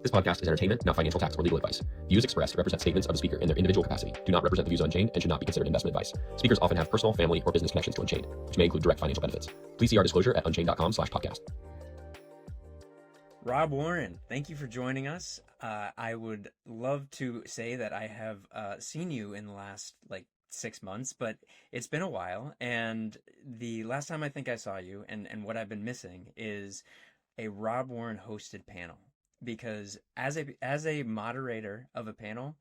This podcast is entertainment, not financial, tax, or legal advice. Views expressed represent statements of the speaker in their individual capacity, do not represent the views of Unchained, and should not be considered investment advice. Speakers often have personal, family, or business connections to Unchained, which may include direct financial benefits. Please see our disclosure at unchained.com/podcast. Rob Warren, thank you for joining us. I would love to say that I have seen you in the last 6 months, but it's been a while. And the last time I think I saw you, and what I've been missing is a Rob Warren hosted panel. Because as a moderator of a panel,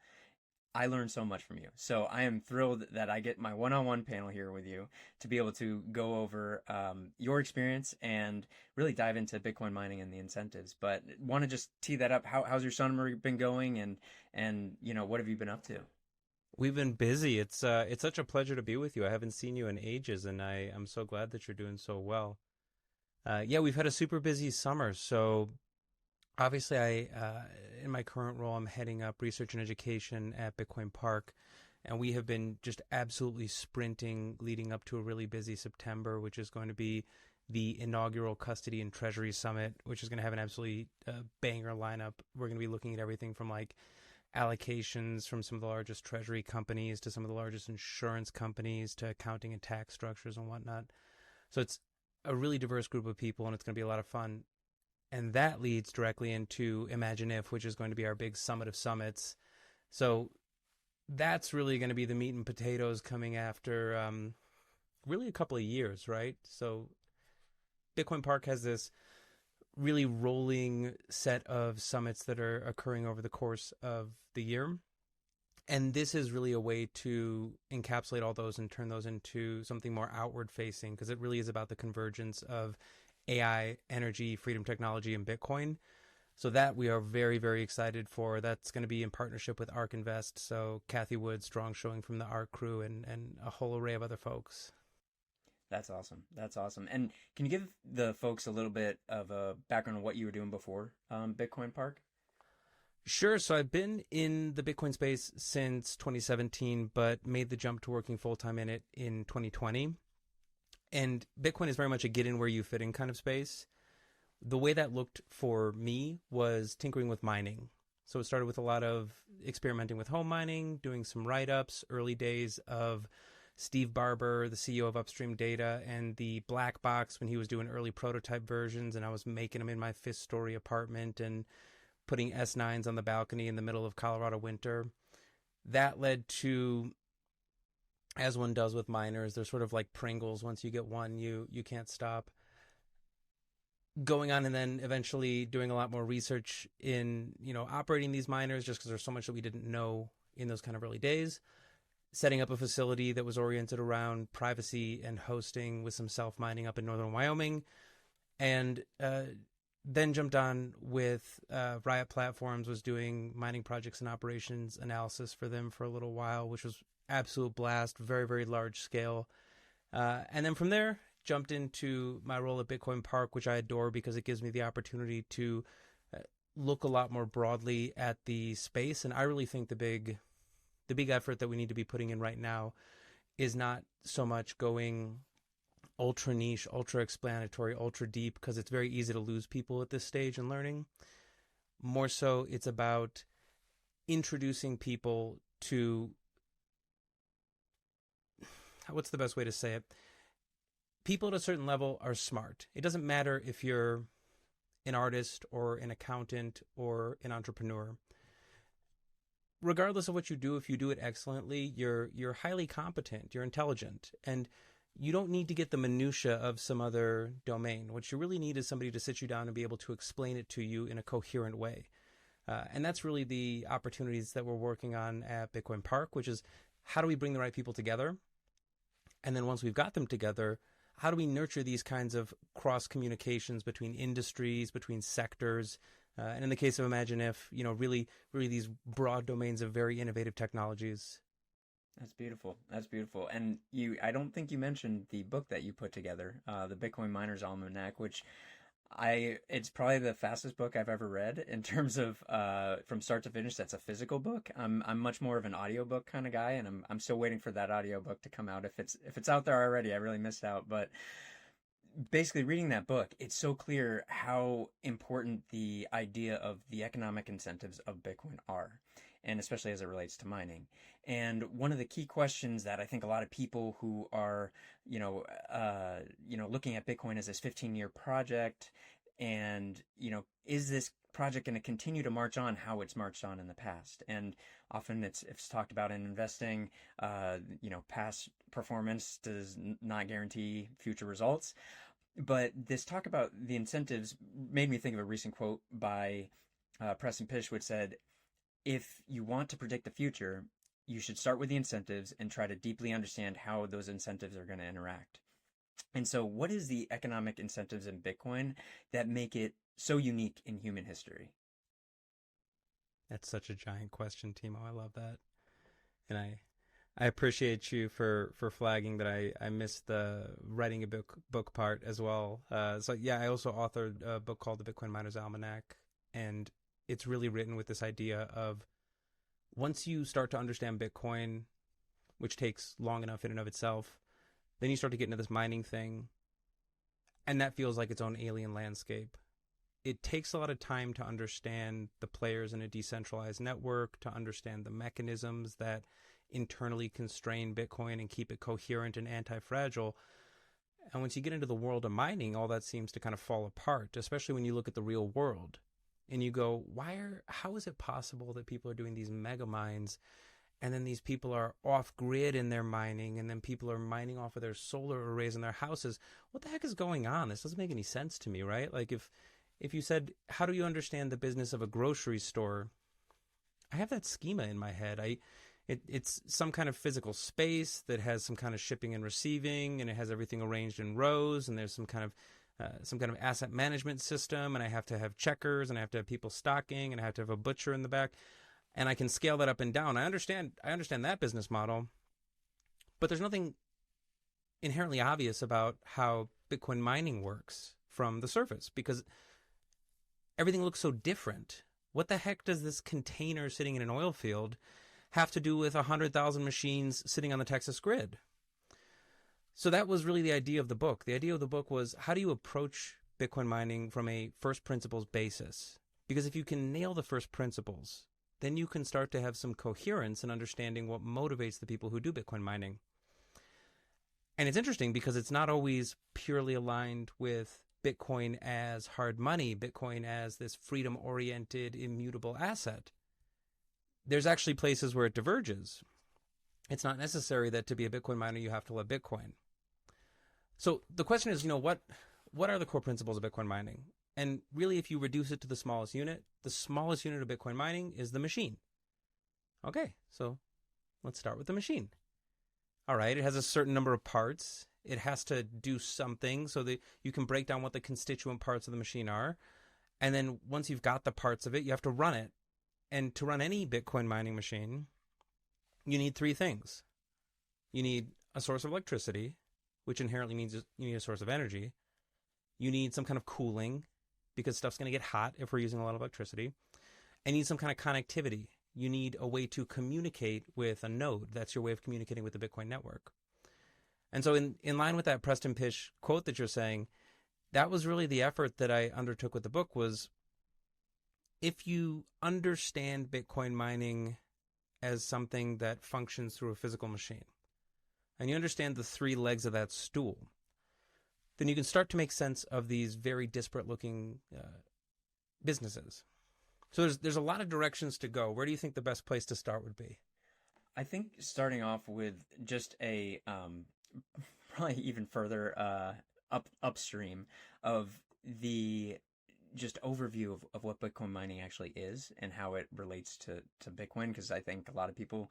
I learned so much from you. So I am thrilled that I get my one-on-one panel here with you to be able to go over your experience and really dive into Bitcoin mining and the incentives. But want to just tee that up. How's your summer been going, and what have you been up to? We've been busy. It's such a pleasure to be with you. I haven't seen you in ages, and I'm so glad that you're doing so well. We've had a super busy summer. So obviously, in my current role, I'm heading up research and education at Bitcoin Park, and we have been just absolutely sprinting leading up to a really busy September, which is going to be the inaugural Custody and Treasury Summit, which is going to have an absolutely banger lineup. We're going to be looking at everything from allocations from some of the largest treasury companies to some of the largest insurance companies to accounting and tax structures and whatnot. So it's a really diverse group of people, and it's going to be a lot of fun. And that leads directly into Imagine If, which is going to be our big summit of summits. So that's really going to be the meat and potatoes coming after really a couple of years, right? So Bitcoin Park has this really rolling set of summits that are occurring over the course of the year. And this is really a way to encapsulate all those and turn those into something more outward facing, because it really is about the convergence of AI, energy, freedom technology, and Bitcoin. So that we are very, very excited for. That's going to be in partnership with ARK Invest. So Kathy Wood, strong showing from the ARK crew, and a whole array of other folks. That's awesome. That's awesome. And can you give the folks a little bit of a background on what you were doing before Bitcoin Park? Sure. So I've been in the Bitcoin space since 2017, but made the jump to working full-time in it in 2020. And Bitcoin is very much a get in where you fit in kind of space. The way that looked for me was tinkering with mining. So it started with a lot of experimenting with home mining, doing some write-ups, early days of Steve Barber, the CEO of Upstream Data, and the black box when he was doing early prototype versions, and I was making them in my 5th-story apartment and putting S9s on the balcony in the middle of Colorado winter. That led to, as one does with miners, they're sort of like Pringles. Once you get one, you can't stop. Going on and then eventually doing a lot more research in, operating these miners, just because there's so much that we didn't know in those kind of early days. Setting up a facility that was oriented around privacy and hosting with some self-mining up in northern Wyoming. And then jumped on with Riot Platforms, was doing mining projects and operations analysis for them for a little while, which was absolute blast, very, very large scale. And then from there, jumped into my role at Bitcoin Park, which I adore because it gives me the opportunity to look a lot more broadly at the space. And I really think the big effort that we need to be putting in right now is not so much going ultra niche, ultra explanatory, ultra deep, because it's very easy to lose people at this stage in learning. More so, it's about introducing people to, what's the best way to say it? People at a certain level are smart. It doesn't matter if you're an artist or an accountant or an entrepreneur. Regardless of what you do, if you do it excellently, you're highly competent, you're intelligent, and you don't need to get the minutia of some other domain. What you really need is somebody to sit you down and be able to explain it to you in a coherent way. And that's really the opportunities that we're working on at Bitcoin Park, which is how do we bring the right people together? And then once we've got them together, how do we nurture these kinds of cross communications between industries, between sectors? And in the case of Imagine If, really, really these broad domains of very innovative technologies. That's beautiful. That's beautiful. And I don't think you mentioned the book that you put together, the Bitcoin Miners Almanac, which it's probably the fastest book I've ever read in terms of from start to finish. That's a physical book. I'm much more of an audiobook kind of guy, and I'm still waiting for that audiobook to come out. If it's out there already, I really missed out. But basically reading that book, it's so clear how important the idea of the economic incentives of Bitcoin are, and especially as it relates to mining. And one of the key questions that I think a lot of people who are, looking at Bitcoin as this 15-year project, and is this project going to continue to march on how it's marched on in the past? And often it's talked about in investing. Past performance does not guarantee future results. But this talk about the incentives made me think of a recent quote by Preston Pysh, which said, if you want to predict the future, you should start with the incentives and try to deeply understand how those incentives are going to interact. And so what is the economic incentives in Bitcoin that make it so unique in human history? That's such a giant question, Timo. I love that. And I appreciate you for flagging that I missed the writing a book part as well. So yeah, I also authored a book called the Bitcoin Miners Almanac, and it's really written with this idea of once you start to understand Bitcoin, which takes long enough in and of itself, then you start to get into this mining thing, and that feels like its own alien landscape. It takes a lot of time to understand the players in a decentralized network, to understand the mechanisms that internally constrain Bitcoin and keep it coherent and anti-fragile. And once you get into the world of mining, all that seems to kind of fall apart, especially when you look at the real world and you go, how is it possible that people are doing these mega mines, and then these people are off grid in their mining, and then people are mining off of their solar arrays in their houses? What the heck is going on? This doesn't make any sense to me, right? Like if you said, how do you understand the business of a grocery store? I have that schema in my head. It's some kind of physical space that has some kind of shipping and receiving, and it has everything arranged in rows, and there's some kind of asset management system, and I have to have checkers, and I have to have people stocking, and I have to have a butcher in the back, and I can scale that up and down. I understand that business model, but there's nothing inherently obvious about how Bitcoin mining works from the surface, because everything looks so different. What the heck does this container sitting in an oil field have to do with 100,000 machines sitting on the Texas grid? So that was really the idea of the book. The idea of the book was, how do you approach Bitcoin mining from a first principles basis? Because if you can nail the first principles, then you can start to have some coherence in understanding what motivates the people who do Bitcoin mining. And it's interesting because it's not always purely aligned with Bitcoin as hard money, Bitcoin as this freedom-oriented, immutable asset. There's actually places where it diverges. It's not necessary that to be a Bitcoin miner, you have to love Bitcoin. So the question is, what are the core principles of Bitcoin mining? And really, if you reduce it to the smallest unit of Bitcoin mining is the machine. Okay, so let's start with the machine. All right, it has a certain number of parts. It has to do something so that you can break down what the constituent parts of the machine are. And then once you've got the parts of it, you have to run it. And to run any Bitcoin mining machine, you need three things. You need a source of electricity, which inherently means you need a source of energy. You need some kind of cooling, because stuff's going to get hot if we're using a lot of electricity. And you need some kind of connectivity. You need a way to communicate with a node. That's your way of communicating with the Bitcoin network. And so in line with that Preston Pysh quote that you're saying, that was really the effort that I undertook with the book. Was, if you understand Bitcoin mining as something that functions through a physical machine, and you understand the three legs of that stool, then you can start to make sense of these very disparate looking businesses. So there's a lot of directions to go. Where do you think the best place to start would be? I think starting off with just a probably even further upstream of the just overview of what Bitcoin mining actually is and how it relates to Bitcoin, because I think a lot of people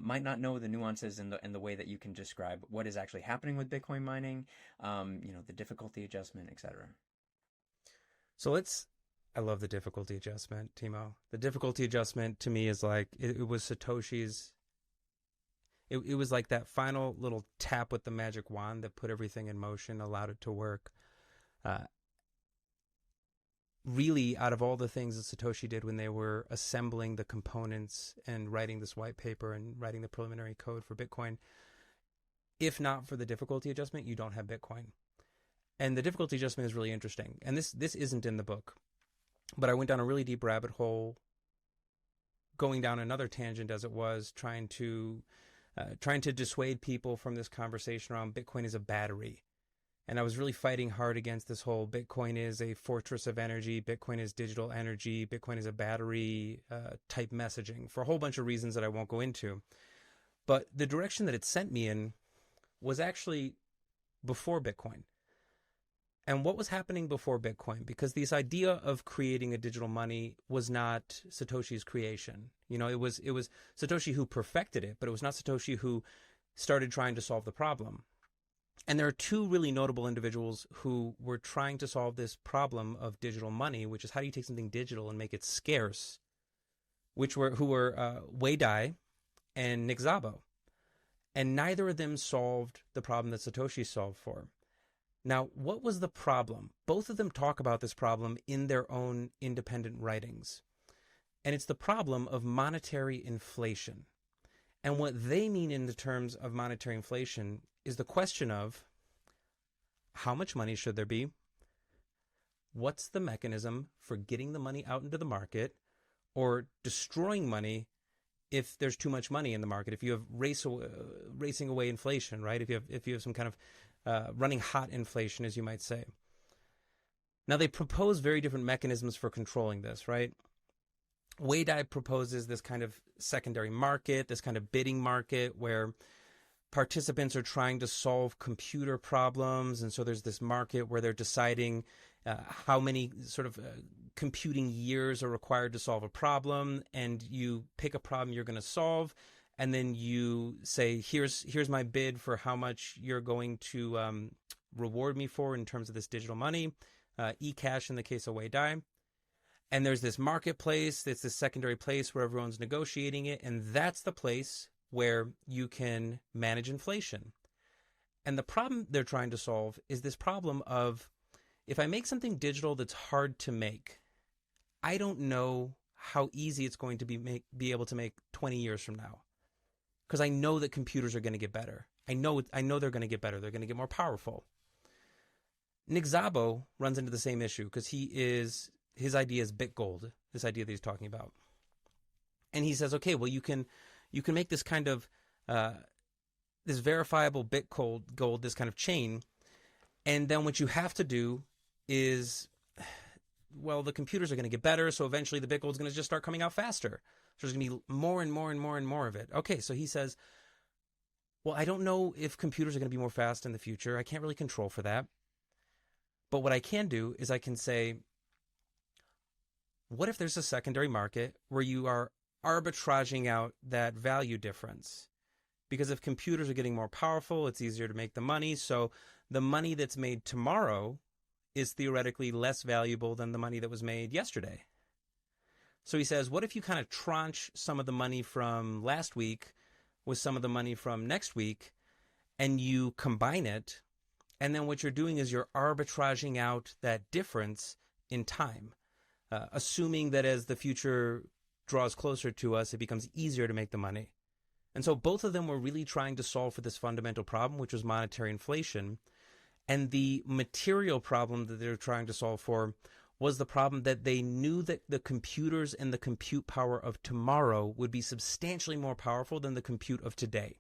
might not know the nuances and the way that you can describe what is actually happening with Bitcoin mining, the difficulty adjustment, etc. So I love the difficulty adjustment, Timo. The difficulty adjustment to me is like, it was Satoshi's, it was like that final little tap with the magic wand that put everything in motion, allowed it to work. Really, out of all the things that Satoshi did when they were assembling the components and writing this white paper and writing the preliminary code for Bitcoin, if not for the difficulty adjustment, you don't have Bitcoin. And the difficulty adjustment is really interesting. And this isn't in the book, but I went down a really deep rabbit hole, going down another tangent as it was, trying to dissuade people from this conversation around Bitcoin is a battery. And I was really fighting hard against this whole Bitcoin is a fortress of energy, Bitcoin is digital energy, Bitcoin is a battery type messaging for a whole bunch of reasons that I won't go into. But the direction that it sent me in was actually before Bitcoin. And what was happening before Bitcoin? Because this idea of creating a digital money was not Satoshi's creation. You know, it was Satoshi who perfected it, but it was not Satoshi who started trying to solve the problem. And there are two really notable individuals who were trying to solve this problem of digital money, which is how do you take something digital and make it scarce, who were Wei Dai and Nick Szabo. And neither of them solved the problem that Satoshi solved for. Now, what was the problem? Both of them talk about this problem in their own independent writings. And it's the problem of monetary inflation. And what they mean in the terms of monetary inflation is the question of how much money should there be? What's the mechanism for getting the money out into the market or destroying money if there's too much money in the market? If you have racing away inflation, right? If you have some kind of running hot inflation, as you might say. Now, they propose very different mechanisms for controlling this, right? Wei Dai proposes this kind of secondary market, this kind of bidding market where participants are trying to solve computer problems. And so there's this market where they're deciding how many sort of computing years are required to solve a problem. And you pick a problem you're going to solve. And then you say, here's my bid for how much you're going to reward me for in terms of this digital money, e-cash in the case of Wei Dai. And there's this marketplace, it's this secondary place where everyone's negotiating it. And that's the place where you can manage inflation. And the problem they're trying to solve is this problem of, if I make something digital that's hard to make, I don't know how easy it's going to be able to make 20 years from now. Because I know that computers are going to get better. I know they're going to get better. They're going to get more powerful. Nick Szabo runs into the same issue because his idea is BitGold, this idea that he's talking about. And he says, okay, well, you can make this kind of this verifiable BitGold, this kind of chain, and then what you have to do is, well, the computers are going to get better, so eventually the BitGold is going to just start coming out faster. So there's going to be more and more and more and more of it. Okay, so he says, well, I don't know if computers are going to be more fast in the future. I can't really control for that. But what I can do is I can say, what if there's a secondary market where you are arbitraging out that value difference? Because if computers are getting more powerful, it's easier to make the money. So the money that's made tomorrow is theoretically less valuable than the money that was made yesterday. So he says, what if you kind of tranche some of the money from last week with some of the money from next week, and you combine it, and then what you're doing is you're arbitraging out that difference in time, assuming that as the future draws closer to us, it becomes easier to make the money. And so both of them were really trying to solve for this fundamental problem, which was monetary inflation. And the material problem that they're trying to solve for was the problem that they knew that the computers and the compute power of tomorrow would be substantially more powerful than the compute of today.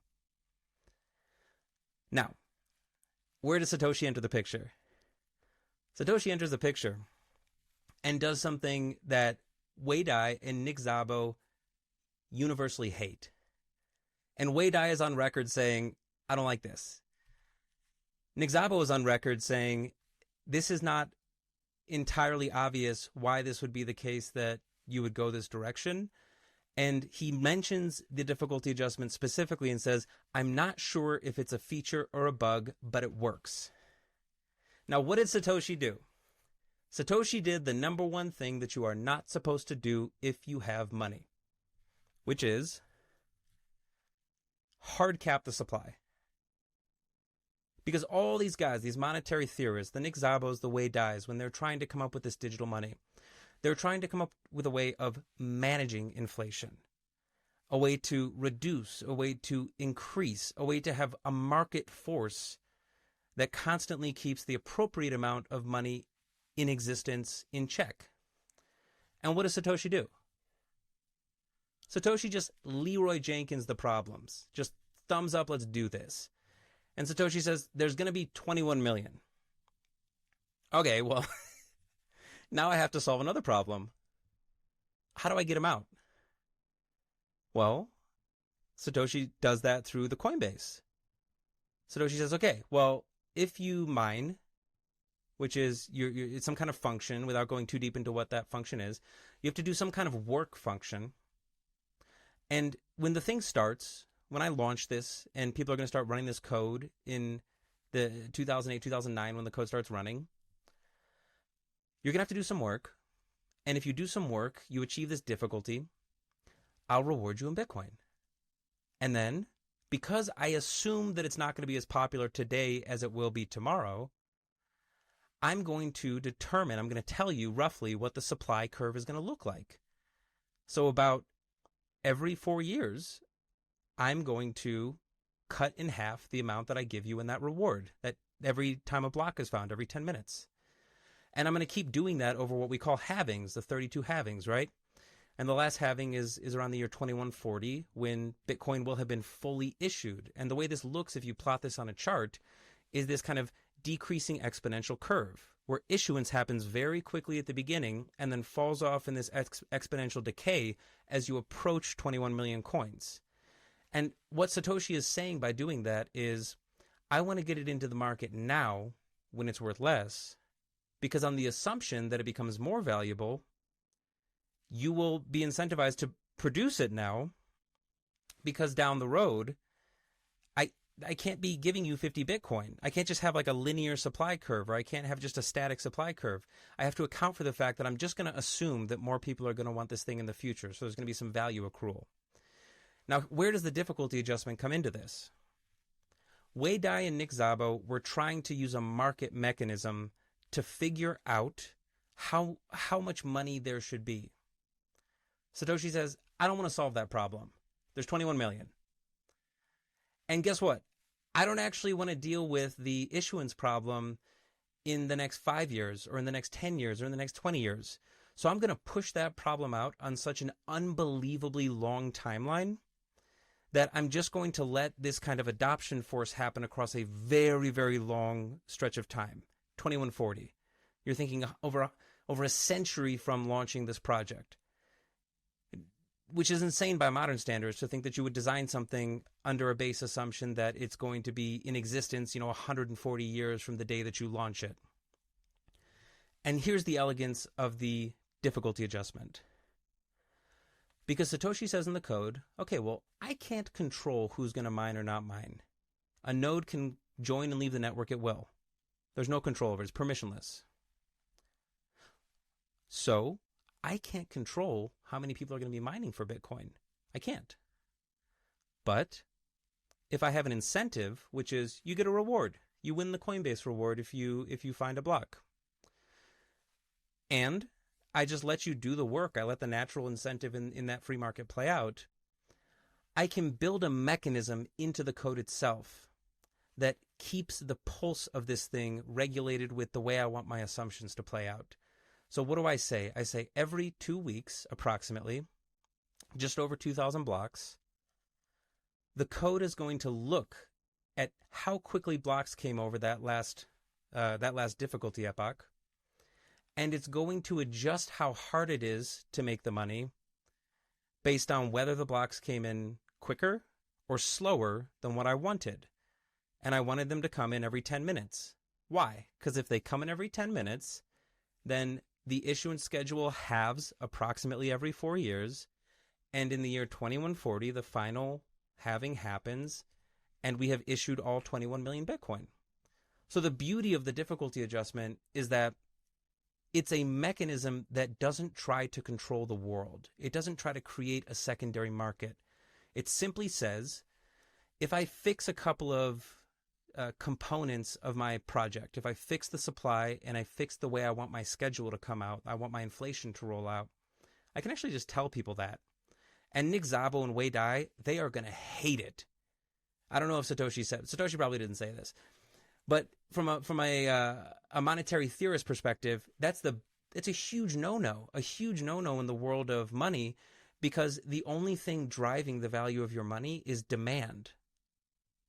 Now, where does Satoshi enter the picture? Satoshi enters the picture and does something that Wei Dai and Nick Szabo universally hate. And Wei Dai is on record saying, I don't like this. Nick Szabo is on record saying, this is not entirely obvious why this would be the case that you would go this direction. And he mentions the difficulty adjustment specifically and says, I'm not sure if it's a feature or a bug, but it works. Now, what did Satoshi do? Satoshi did the number one thing that you are not supposed to do if you have money, which is hard cap the supply. Because all these guys, these monetary theorists, the Nick Szabos, the Wei Dais, when they're trying to come up with this digital money, they're trying to come up with a way of managing inflation, a way to reduce, a way to increase, a way to have a market force that constantly keeps the appropriate amount of money in existence in check. And what does Satoshi do? Satoshi just Leroy Jenkins the problems. Just thumbs up, let's do this. And Satoshi says, there's going to be 21 million. Okay, well, now I have to solve another problem. How do I get them out? Well, Satoshi does that through the Coinbase. Satoshi says, okay, well, if you mine, which is it's some kind of function, without going too deep into what that function is, you have to do some kind of work function. And when the thing starts, when I launch this and people are going to start running this code in the 2008, 2009, when the code starts running, you're going to have to do some work. And if you do some work, you achieve this difficulty, I'll reward you in Bitcoin. And then, because I assume that it's not going to be as popular today as it will be tomorrow, I'm going to tell you roughly what the supply curve is going to look like. So about every 4 years, I'm going to cut in half the amount that I give you in that reward, that every time a block is found, every 10 minutes. And I'm going to keep doing that over what we call halvings, the 32 halvings, right? And the last halving is around the year 2140, when Bitcoin will have been fully issued. And the way this looks, if you plot this on a chart, is this kind of decreasing exponential curve, where issuance happens very quickly at the beginning and then falls off in this exponential decay as you approach 21 million coins. And what Satoshi is saying by doing that is, I want to get it into the market now when it's worth less, because on the assumption that it becomes more valuable, you will be incentivized to produce it now, because down the road, I can't be giving you 50 Bitcoin. I can't just have like a linear supply curve, or I can't have just a static supply curve. I have to account for the fact that I'm just going to assume that more people are going to want this thing in the future. So there's going to be some value accrual. Now, where does the difficulty adjustment come into this? Wei Dai and Nick Szabo were trying to use a market mechanism to figure out how much money there should be. Satoshi says, I don't want to solve that problem. There's 21 million. And guess what? I don't actually want to deal with the issuance problem in the next 5 years, or in the next 10 years, or in the next 20 years. So I'm going to push that problem out on such an unbelievably long timeline that I'm just going to let this kind of adoption force happen across a very, very long stretch of time. 2140. You're thinking over a century from launching this project, which is insane by modern standards, to think that you would design something under a base assumption that it's going to be in existence, 140 years from the day that you launch it. And here's the elegance of the difficulty adjustment. Because Satoshi says in the code, okay, well, I can't control who's going to mine or not mine. A node can join and leave the network at will. There's no control over it. It's permissionless. So I can't control how many people are going to be mining for Bitcoin. I can't. But if I have an incentive, which is you get a reward, you win the Coinbase reward if you find a block, and I just let you do the work, I let the natural incentive in that free market play out, I can build a mechanism into the code itself that keeps the pulse of this thing regulated with the way I want my assumptions to play out. So what do I say? I say every 2 weeks, approximately, just over 2,000 blocks, the code is going to look at how quickly blocks came over that last difficulty epoch, and it's going to adjust how hard it is to make the money based on whether the blocks came in quicker or slower than what I wanted. And I wanted them to come in every 10 minutes. Why? Because if they come in every 10 minutes, then the issuance schedule halves approximately every 4 years. And in the year 2140, the final halving happens, and we have issued all 21 million Bitcoin. So the beauty of the difficulty adjustment is that it's a mechanism that doesn't try to control the world. It doesn't try to create a secondary market. It simply says, if I fix a couple of components of my project, if I fix the supply and I fix the way I want my schedule to come out, I want my inflation to roll out, I can actually just tell people that. And Nick Szabo and Wei Dai, they are going to hate it. I don't know if Satoshi probably didn't say this, But from a monetary theorist perspective, it's a huge no-no, in the world of money, because the only thing driving the value of your money is demand,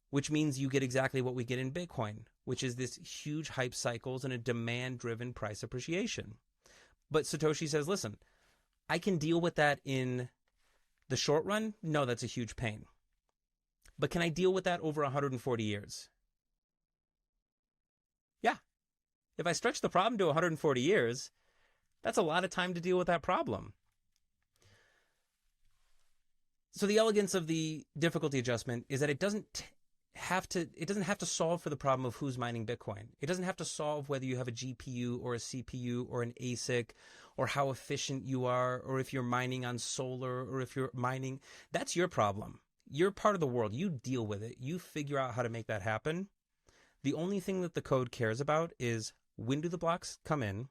which means you get exactly what we get in Bitcoin, which is this huge hype cycles and a demand-driven price appreciation. But Satoshi says, listen, I can deal with that in the short run. No, that's a huge pain. But can I deal with that over 140 years? Yeah. If I stretch the problem to 140 years, that's a lot of time to deal with that problem. So the elegance of the difficulty adjustment is that it doesn't have to solve for the problem of who's mining Bitcoin. It doesn't have to solve whether you have a GPU or a CPU or an ASIC, or how efficient you are, or if you're mining on solar, or if you're mining. That's your problem. You're part of the world. You deal with it. You figure out how to make that happen. The only thing that the code cares about is, when do the blocks come in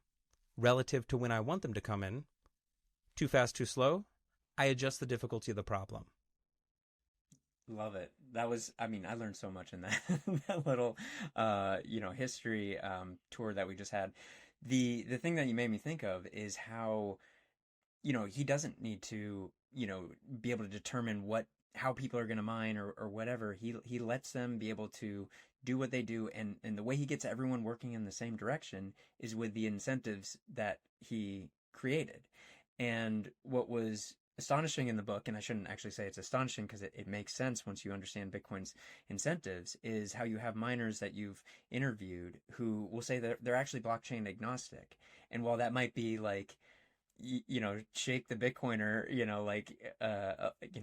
relative to when I want them to come in? Too fast, too slow? I adjust the difficulty of the problem. Love it. That was, I mean, I learned so much in that, that little, history tour that we just had. The thing that you made me think of is how, he doesn't need to, be able to determine how people are going to mine or whatever. He lets them be able to do what they do. And the way he gets everyone working in the same direction is with the incentives that he created. And what was astonishing in the book, and I shouldn't actually say it's astonishing because it makes sense once you understand Bitcoin's incentives, is how you have miners that you've interviewed who will say that they're actually blockchain agnostic. And while that might be like, shake the Bitcoiner,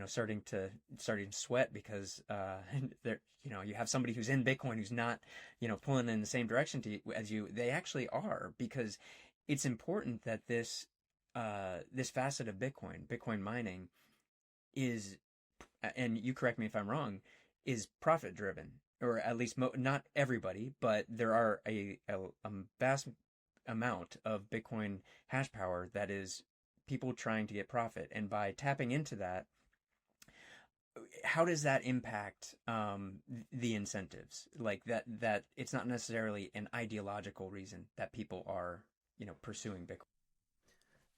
starting to sweat because they're, you have somebody who's in Bitcoin who's not, pulling in the same direction as you, they actually are, because it's important that this facet of Bitcoin mining is, and you correct me if I'm wrong, is profit driven, or at least not everybody, but there are a vast amount of Bitcoin hash power that is people trying to get profit. And by tapping into that, how does that impact the incentives? Like that it's not necessarily an ideological reason that people are, pursuing Bitcoin.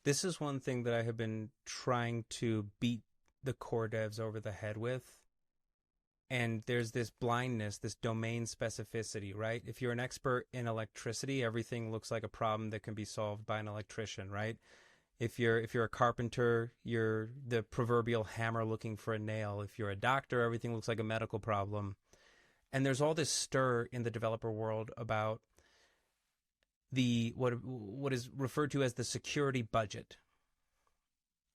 This is one thing that I have been trying to beat the core devs over the head with. And there's this blindness, this domain specificity, right? If you're an expert in electricity, everything looks like a problem that can be solved by an electrician, right? If you're a carpenter, you're the proverbial hammer looking for a nail. If you're a doctor, everything looks like a medical problem. And there's all this stir in the developer world about what is referred to as the security budget.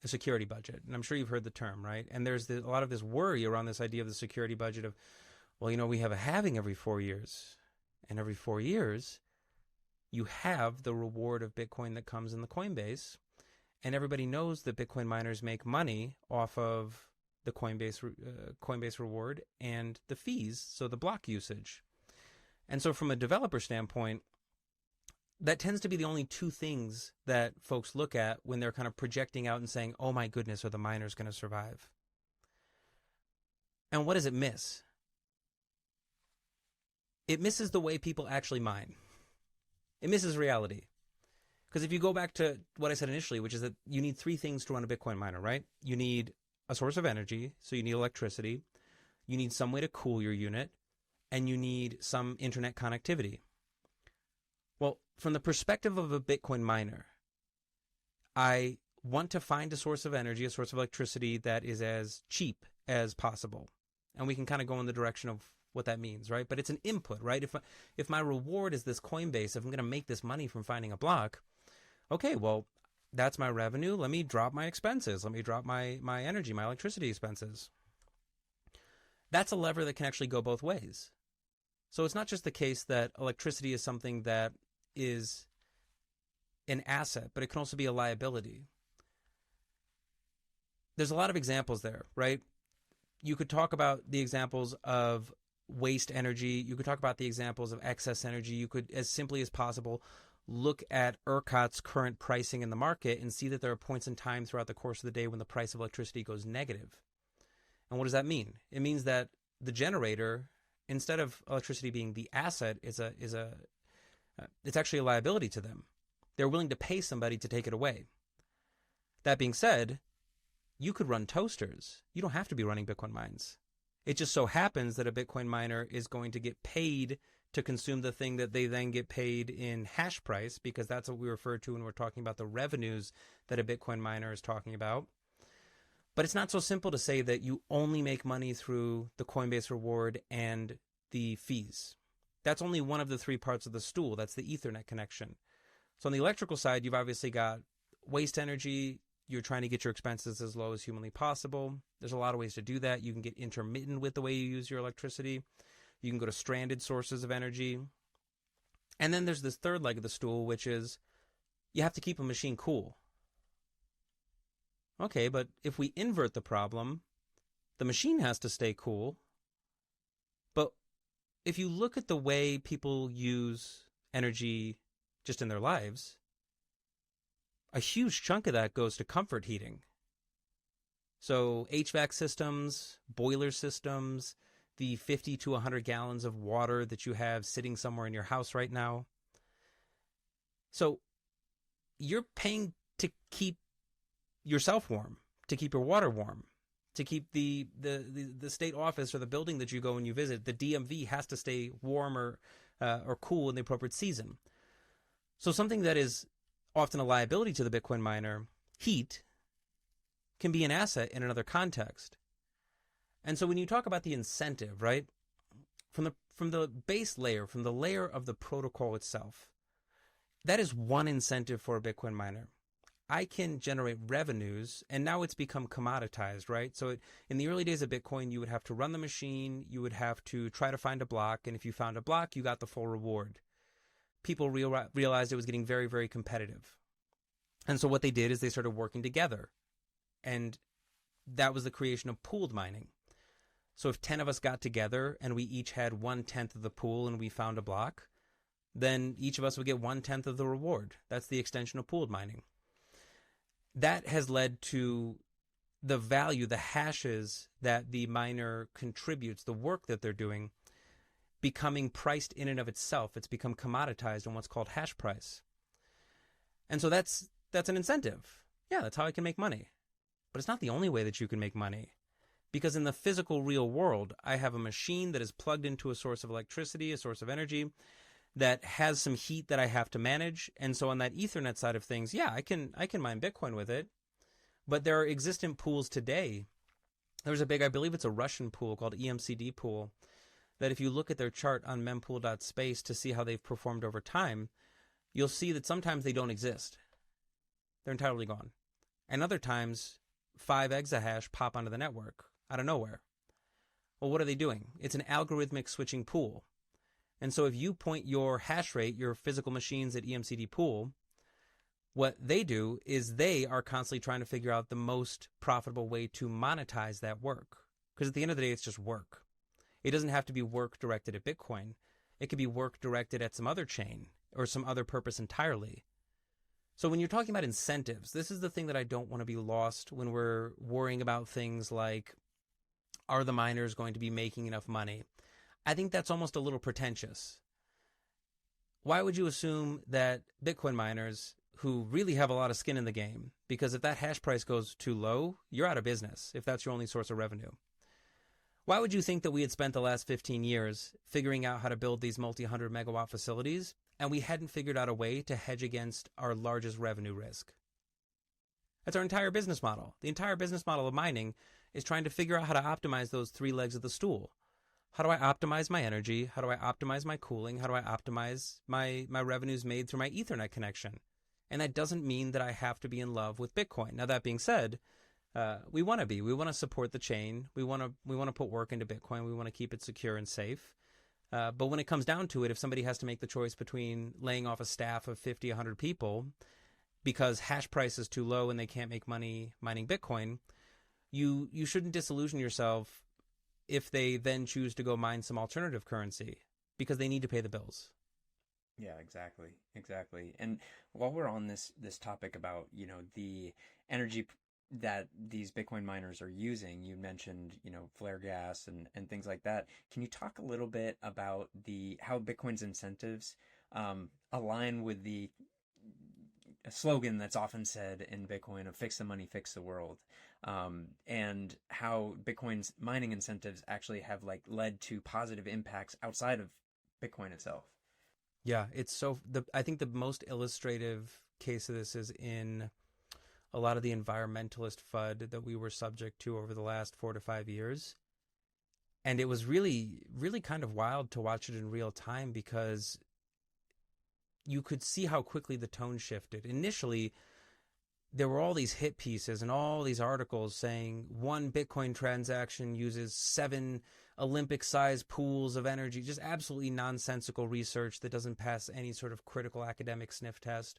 The security budget. And I'm sure you've heard the term, right? And there's a lot of this worry around this idea of the security budget of, well, we have a halving every 4 years. And every 4 years, you have the reward of Bitcoin that comes in the Coinbase. And everybody knows that Bitcoin miners make money off of the Coinbase reward and the fees, so the block usage. And so from a developer standpoint, that tends to be the only two things that folks look at when they're kind of projecting out and saying, oh my goodness, are the miners going to survive? And what does it miss? It misses the way people actually mine. It misses reality. Because if you go back to what I said initially, which is that you need three things to run a Bitcoin miner, right? You need a source of energy, so you need electricity. You need some way to cool your unit. And you need some internet connectivity. Well, from the perspective of a Bitcoin miner, I want to find a source of energy, a source of electricity that is as cheap as possible. And we can kind of go in the direction of what that means, right? But it's an input, right? If my reward is this Coinbase, if I'm going to make this money from finding a block, okay, well, that's my revenue. Let me drop my expenses. Let me drop my energy, my electricity expenses. That's a lever that can actually go both ways. So it's not just the case that electricity is something that is an asset, but it can also be a liability. There's a lot of examples there, right? You could talk about the examples of waste energy. You could talk about the examples of excess energy. You could, as simply as possible, look at ERCOT's current pricing in the market and see that there are points in time throughout the course of the day when the price of electricity goes negative. And what does that mean? It means that the generator instead of electricity being the asset, it's actually a liability to them. They're willing to pay somebody to take it away. That being said, you could run toasters. You don't have to be running Bitcoin mines. It just so happens that a Bitcoin miner is going to get paid to consume the thing that they then get paid in hash price, because that's what we refer to when we're talking about the revenues that a Bitcoin miner is talking about. But it's not so simple to say that you only make money through the Coinbase reward and the fees. That's only one of the three parts of the stool. That's the Ethernet connection. So on the electrical side, you've obviously got waste energy. You're trying to get your expenses as low as humanly possible. There's a lot of ways to do that. You can get intermittent with the way you use your electricity. You can go to stranded sources of energy. And then there's this third leg of the stool, which is you have to keep a machine cool. Okay, but if we invert the problem, the machine has to stay cool. But if you look at the way people use energy just in their lives, a huge chunk of that goes to comfort heating. So HVAC systems, boiler systems, the 50 to 100 gallons of water that you have sitting somewhere in your house right now. So you're paying to keep yourself warm, to keep your water warm, to keep the state office or the building that you go and you visit. The DMV has to stay warm or cool in the appropriate season. So something that is often a liability to the Bitcoin miner, heat, can be an asset in another context. And so when you talk about the incentive, right, from the base layer, from the layer of the protocol itself, that is one incentive for a Bitcoin miner. I can generate revenues, and now it's become commoditized, right? So in the early days of Bitcoin, you would have to run the machine, you would have to try to find a block, and if you found a block, you got the full reward. People realized it was getting very, very competitive. And so what they did is they started working together, and that was the creation of pooled mining. So if 10 of us got together and we each had 1/10 of the pool and we found a block, then each of us would get 1/10 of the reward. That's the extension of pooled mining. That has led to the value, the hashes that the miner contributes, the work that they're doing, becoming priced in and of itself. It's become commoditized in what's called hash price. And so that's an incentive. Yeah, that's how I can make money. But it's not the only way that you can make money. Because in the physical real world, I have a machine that is plugged into a source of electricity, a source of energy, that has some heat that I have to manage. And so on that Ethernet side of things, yeah, I can mine Bitcoin with it. But there are existent pools today. There's a big, I believe it's a Russian pool called EMCD pool, that if you look at their chart on mempool.space to see how they've performed over time, you'll see that sometimes they don't exist. They're entirely gone. And other times, 5 exahash pop onto the network out of nowhere. Well, what are they doing? It's an algorithmic switching pool. And so if you point your hash rate, your physical machines at EMCD pool, what they do is they are constantly trying to figure out the most profitable way to monetize that work. Because at the end of the day, it's just work. It doesn't have to be work directed at Bitcoin. It could be work directed at some other chain or some other purpose entirely. So when you're talking about incentives, this is the thing that I don't want to be lost when we're worrying about things like, are the miners going to be making enough money? I think that's almost a little pretentious. Why would you assume that Bitcoin miners, who really have a lot of skin in the game, because if that hash price goes too low, you're out of business if that's your only source of revenue. Why would you think that we had spent the last 15 years figuring out how to build these multi-100 megawatt facilities, and we hadn't figured out a way to hedge against our largest revenue risk? That's our entire business model. The entire business model of mining is trying to figure out how to optimize those 3 legs of the stool. How do I optimize my energy? How do I optimize my cooling? How do I optimize my revenues made through my Ethernet connection? And that doesn't mean that I have to be in love with Bitcoin. Now, that being said, we want to be. We want to support the chain. We want to put work into Bitcoin. We want to keep it secure and safe. But when it comes down to it, if somebody has to make the choice between laying off a staff of 50, 100 people because hash price is too low and they can't make money mining Bitcoin, you shouldn't disillusion yourself if they then choose to go mine some alternative currency because they need to pay the bills. Yeah, exactly. And while we're on this topic about, the energy that these Bitcoin miners are using. You mentioned, flare gas and things like that. Can you talk a little bit about how Bitcoin's incentives align with the a slogan that's often said in Bitcoin of "fix the money, fix the world," and how Bitcoin's mining incentives actually have led to positive impacts outside of Bitcoin itself? Yeah, I think the most illustrative case of this is in a lot of the environmentalist FUD that we were subject to over the last 4 to 5 years. And it was really, really kind of wild to watch it in real time, because you could see how quickly the tone shifted. Initially, there were all these hit pieces and all these articles saying one Bitcoin transaction uses 7 Olympic-sized pools of energy, just absolutely nonsensical research that doesn't pass any sort of critical academic sniff test.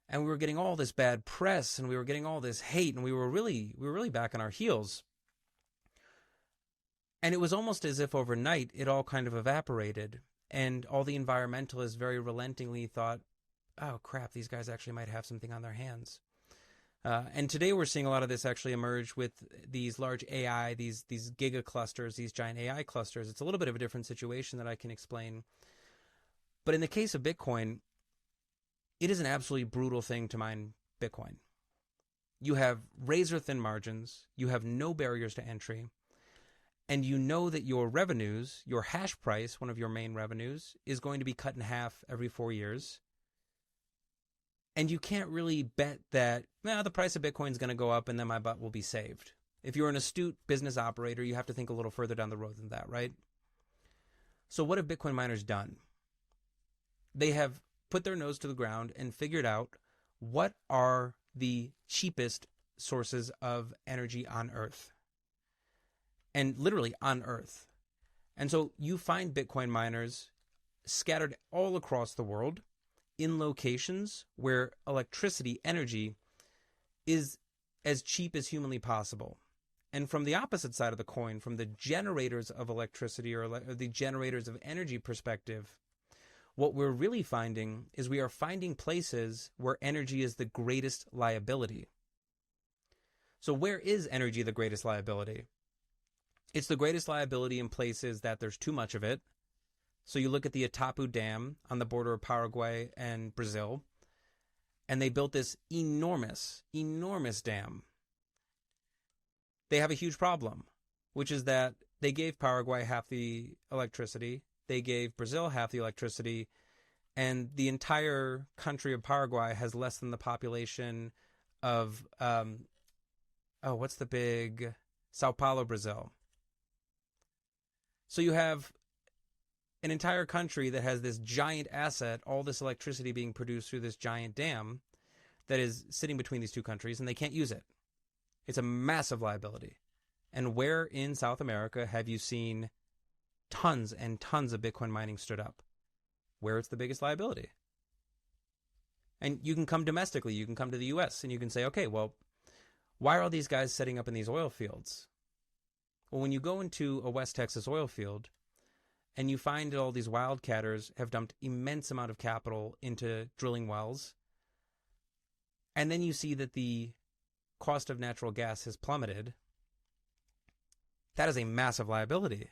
And we were getting all this bad press, and we were getting all this hate, and we were really back on our heels. And it was almost as if overnight it all kind of evaporated, and all the environmentalists very relentingly thought, oh crap, these guys actually might have something on their hands. And today we're seeing a lot of this actually emerge with these large AI, these giga clusters, these giant AI clusters. It's a little bit of a different situation that I can explain. But in the case of Bitcoin, it is an absolutely brutal thing to mine Bitcoin. You have razor thin margins, you have no barriers to entry, and you know that your revenues, your hash price, one of your main revenues, is going to be cut in half every 4 years. And you can't really bet that, the price of Bitcoin is going to go up and then my butt will be saved. If you're an astute business operator, you have to think a little further down the road than that, right? So what have Bitcoin miners done? They have put their nose to the ground and figured out what are the cheapest sources of energy on Earth. And literally on Earth. And so you find Bitcoin miners scattered all across the world in locations where electricity, energy, is as cheap as humanly possible. And from the opposite side of the coin, from the generators of electricity or the generators of energy perspective, what we're really finding is we are finding places where energy is the greatest liability. So where is energy the greatest liability? It's the greatest liability in places that there's too much of it. So you look at the Itapu Dam on the border of Paraguay and Brazil, and they built this enormous, enormous dam. They have a huge problem, which is that they gave Paraguay half the electricity, they gave Brazil half the electricity, and the entire country of Paraguay has less than the population of, what's the big, Sao Paulo, Brazil. So you have an entire country that has this giant asset, all this electricity being produced through this giant dam that is sitting between these two countries, and they can't use it. It's a massive liability. And where in South America have you seen tons and tons of Bitcoin mining stood up? Where it's the biggest liability. And you can come domestically, you can come to the US, and you can say, okay, well, why are all these guys setting up in these oil fields? Well, when you go into a West Texas oil field, and you find that all these wildcatters have dumped immense amount of capital into drilling wells, and then you see that the cost of natural gas has plummeted, that is a massive liability.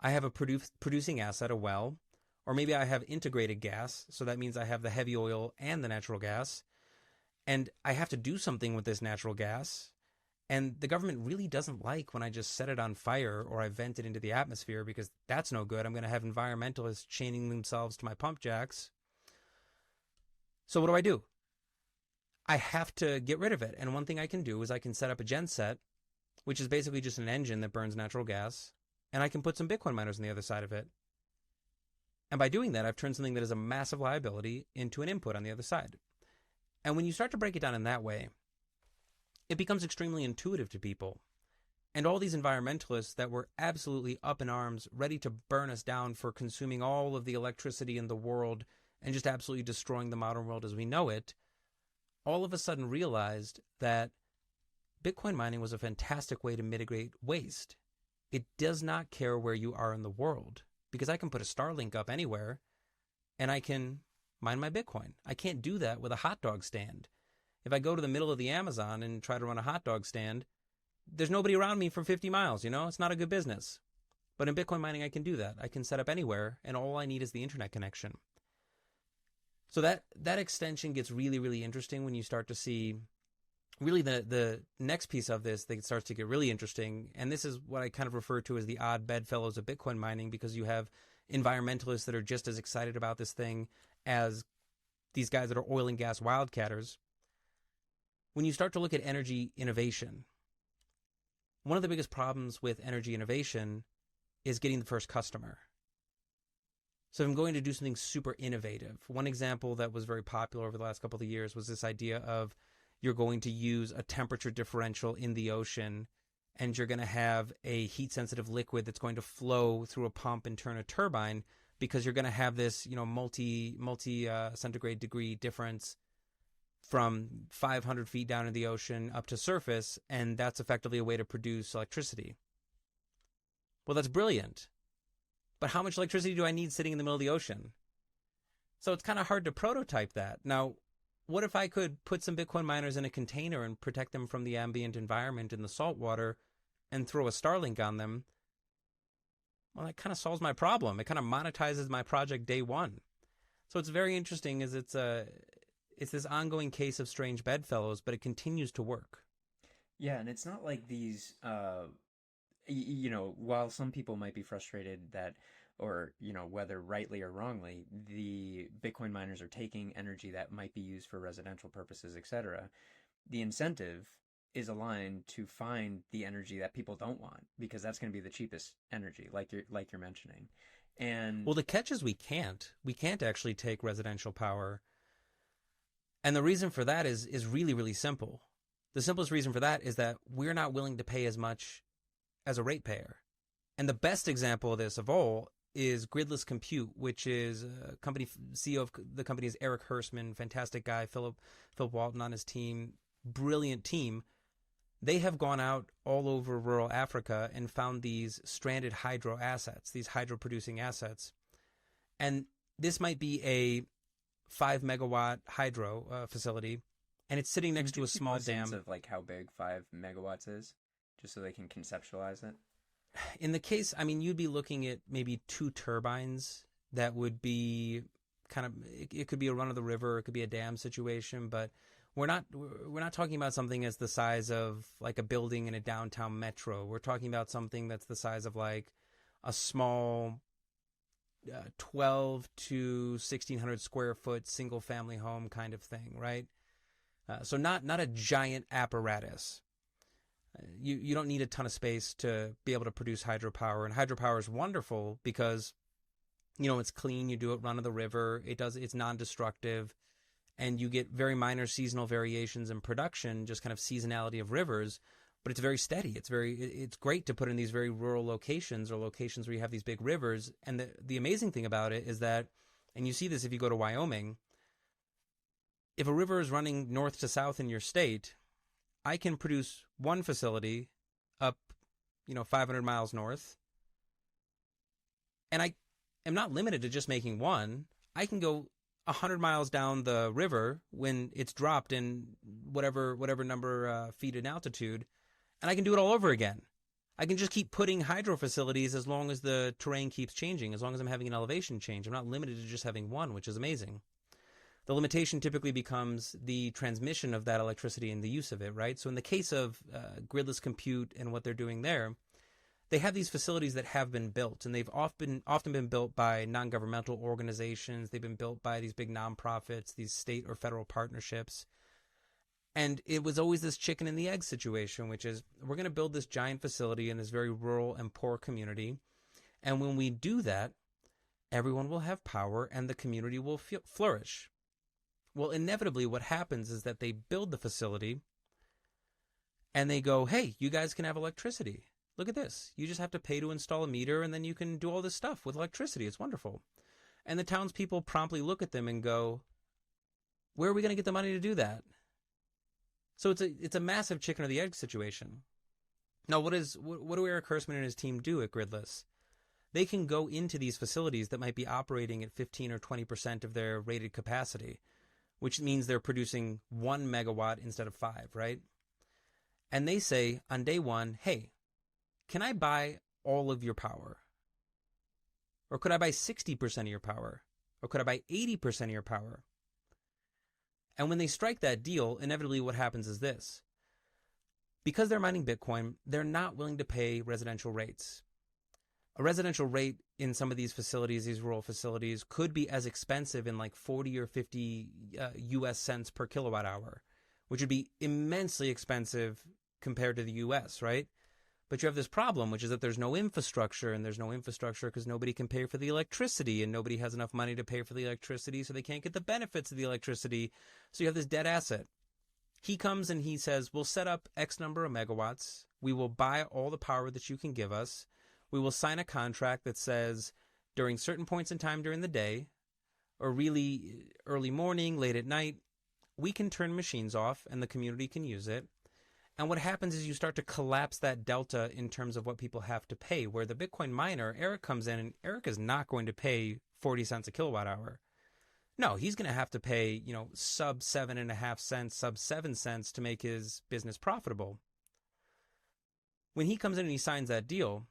I have a producing asset, a well, or maybe I have integrated gas, so that means I have the heavy oil and the natural gas, and I have to do something with this natural gas. And the government really doesn't like when I just set it on fire or I vent it into the atmosphere, because that's no good. I'm going to have environmentalists chaining themselves to my pump jacks. So what do? I have to get rid of it. And one thing I can do is I can set up a genset, which is basically just an engine that burns natural gas, and I can put some Bitcoin miners on the other side of it. And by doing that, I've turned something that is a massive liability into an input on the other side. And when you start to break it down in that way, it becomes extremely intuitive to people. And all these environmentalists that were absolutely up in arms, ready to burn us down for consuming all of the electricity in the world and just absolutely destroying the modern world as we know it, all of a sudden realized that Bitcoin mining was a fantastic way to mitigate waste. It does not care where you are in the world, because I can put a Starlink up anywhere and I can mine my Bitcoin. I can't do that with a hot dog stand. If I go to the middle of the Amazon and try to run a hot dog stand, there's nobody around me for 50 miles, It's not a good business. But in Bitcoin mining, I can do that. I can set up anywhere, and all I need is the internet connection. So that extension gets really, really interesting when you start to see really the next piece of this that starts to get really interesting. And this is what I kind of refer to as the odd bedfellows of Bitcoin mining, because you have environmentalists that are just as excited about this thing as these guys that are oil and gas wildcatters. When you start to look at energy innovation, one of the biggest problems with energy innovation is getting the first customer. So if I'm going to do something super innovative, one example that was very popular over the last couple of years was this idea of you're going to use a temperature differential in the ocean, and you're going to have a heat-sensitive liquid that's going to flow through a pump and turn a turbine, because you're going to have this, multi centigrade degree difference from 500 feet down in the ocean up to surface, and that's effectively a way to produce electricity. Well, that's brilliant. But how much electricity do I need sitting in the middle of the ocean? So it's kind of hard to prototype that. Now, what if I could put some Bitcoin miners in a container and protect them from the ambient environment in the salt water and throw a Starlink on them? Well, that kind of solves my problem. It kind of monetizes my project day one. So it's very interesting, as it's this ongoing case of strange bedfellows, but it continues to work. Yeah, and it's not like these while some people might be frustrated that, or, whether rightly or wrongly, the Bitcoin miners are taking energy that might be used for residential purposes, etc., the incentive is aligned to find the energy that people don't want, because that's going to be the cheapest energy, like you're mentioning. And well, the catch is we can't actually take residential power. And the reason for that is really, really simple. The simplest reason for that is that we're not willing to pay as much as a ratepayer. And the best example of this of all is Gridless Compute, which is a company, CEO of the company is Eric Hersman, fantastic guy, Philip Walton on his team, brilliant team. They have gone out all over rural Africa and found these stranded hydro assets, these hydro producing assets. And this might be a 5 megawatt hydro facility, and it's sitting next to a small dam. Sense of like how big 5 megawatts is, just so they can conceptualize it. In the case, you'd be looking at maybe 2 turbines that would be kind of, it could be a run of the river, it could be a dam situation, but we're not talking about something as the size of like a building in a downtown metro. We're talking about something that's the size of like a small 12 to 1,600 square foot single family home kind of thing, right? So not a giant apparatus. You don't need a ton of space to be able to produce hydropower, and hydropower is wonderful because it's clean. You do it run of the river. It's non-destructive, and you get very minor seasonal variations in production, just kind of seasonality of rivers. But it's very steady. It's great to put in these very rural locations, or locations where you have these big rivers. And the amazing thing about it is that, and you see this if you go to Wyoming, if a river is running north to south in your state, I can produce one facility up, 500 miles north, and I am not limited to just making one. I can go 100 miles down the river when it's dropped in whatever number feet in altitude, and I can do it all over again. I can just keep putting hydro facilities as long as the terrain keeps changing, as long as I'm having an elevation change. I'm not limited to just having one, which is amazing. The limitation typically becomes the transmission of that electricity and the use of it, right? So in the case of Gridless Compute and what they're doing there, they have these facilities that have been built, and they've often been built by non-governmental organizations. They've been built by these big nonprofits, these state or federal partnerships. And it was always this chicken and the egg situation, which is we're going to build this giant facility in this very rural and poor community. And when we do that, everyone will have power and the community will flourish. Well, inevitably what happens is that they build the facility and they go, hey, you guys can have electricity. Look at this. You just have to pay to install a meter, and then you can do all this stuff with electricity. It's wonderful. And the townspeople promptly look at them and go, where are we going to get the money to do that? So it's a massive chicken or the egg situation. Now, what do Eric Hersman and his team do at Gridless? They can go into these facilities that might be operating at 15 or 20% of their rated capacity, which means they're producing 1 megawatt instead of 5, right? And they say on day one, hey, can I buy all of your power? Or could I buy 60% of your power? Or could I buy 80% of your power? And when they strike that deal, inevitably what happens is this. Because they're mining Bitcoin, they're not willing to pay residential rates. A residential rate in some of these facilities, these rural facilities, could be as expensive in like 40 or 50 US cents per kilowatt hour, which would be immensely expensive compared to the US, right? But you have this problem, which is that there's no infrastructure, and there's no infrastructure because nobody can pay for the electricity, and nobody has enough money to pay for the electricity, so they can't get the benefits of the electricity. So you have this dead asset. He comes and he says, we'll set up X number of megawatts. We will buy all the power that you can give us. We will sign a contract that says during certain points in time during the day, or really early morning, late at night, we can turn machines off and the community can use it. And what happens is you start to collapse that delta in terms of what people have to pay, where the Bitcoin miner, Eric, comes in, and Eric is not going to pay 40 cents a kilowatt hour. No, he's going to have to pay, sub 7.5 cents, sub 7 cents to make his business profitable. When he comes in and he signs that deal,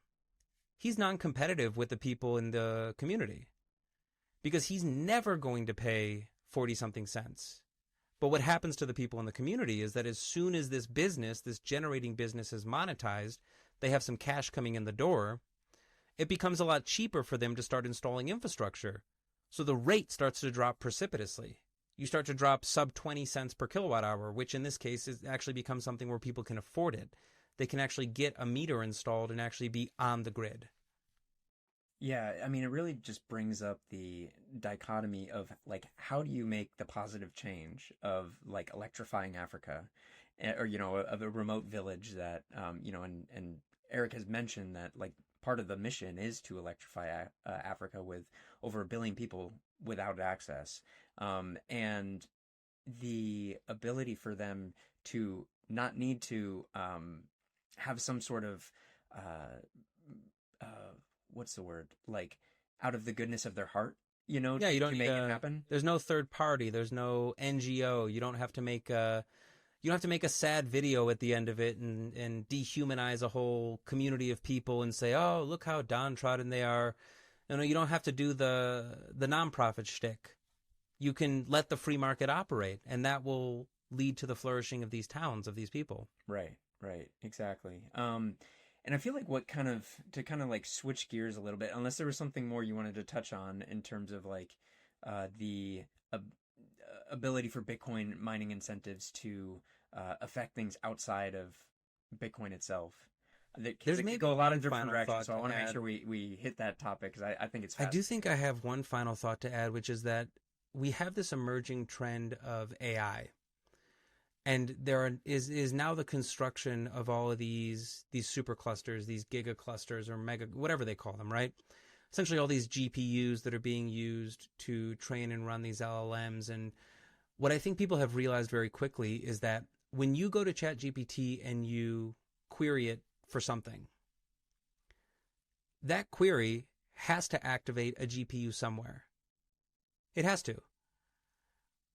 he's non-competitive with the people in the community because he's never going to pay 40-something cents. But what happens to the people in the community is that as soon as this business, this generating business, is monetized, they have some cash coming in the door, it becomes a lot cheaper for them to start installing infrastructure. So the rate starts to drop precipitously. You start to drop sub 20 cents per kilowatt hour, which in this case is actually becomes something where people can afford it. They can actually get a meter installed and actually be on the grid. Yeah, I mean, it really just brings up the dichotomy of, like, how do you make the positive change of, like, electrifying Africa, or, of a remote village that, and Eric has mentioned that, like, part of the mission is to electrify Africa with over 1 billion people without access. And the ability for them to not need to have some sort of what's the word? Like, out of the goodness of their heart, Yeah, you don't to make it happen. There's no third party. There's no NGO. You don't have to make a sad video at the end of it and dehumanize a whole community of people and say, oh, look how downtrodden they are. You don't have to do the nonprofit shtick. You can let the free market operate, and that will lead to the flourishing of these towns, of these people. Right, exactly. And I feel like to like switch gears a little bit, unless there was something more you wanted to touch on in terms of like the ability for Bitcoin mining incentives to affect things outside of Bitcoin itself. There's maybe go a lot of different directions, so I want to make sure we hit that topic because I think it's fascinating. I do think I have one final thought to add, which is that we have this emerging trend of AI. And there is now the construction of all of these superclusters, these gigaclusters or mega, whatever they call them, right? Essentially all these GPUs that are being used to train and run these LLMs. And what I think people have realized very quickly is that when you go to ChatGPT and you query it for something, that query has to activate a GPU somewhere. It has to.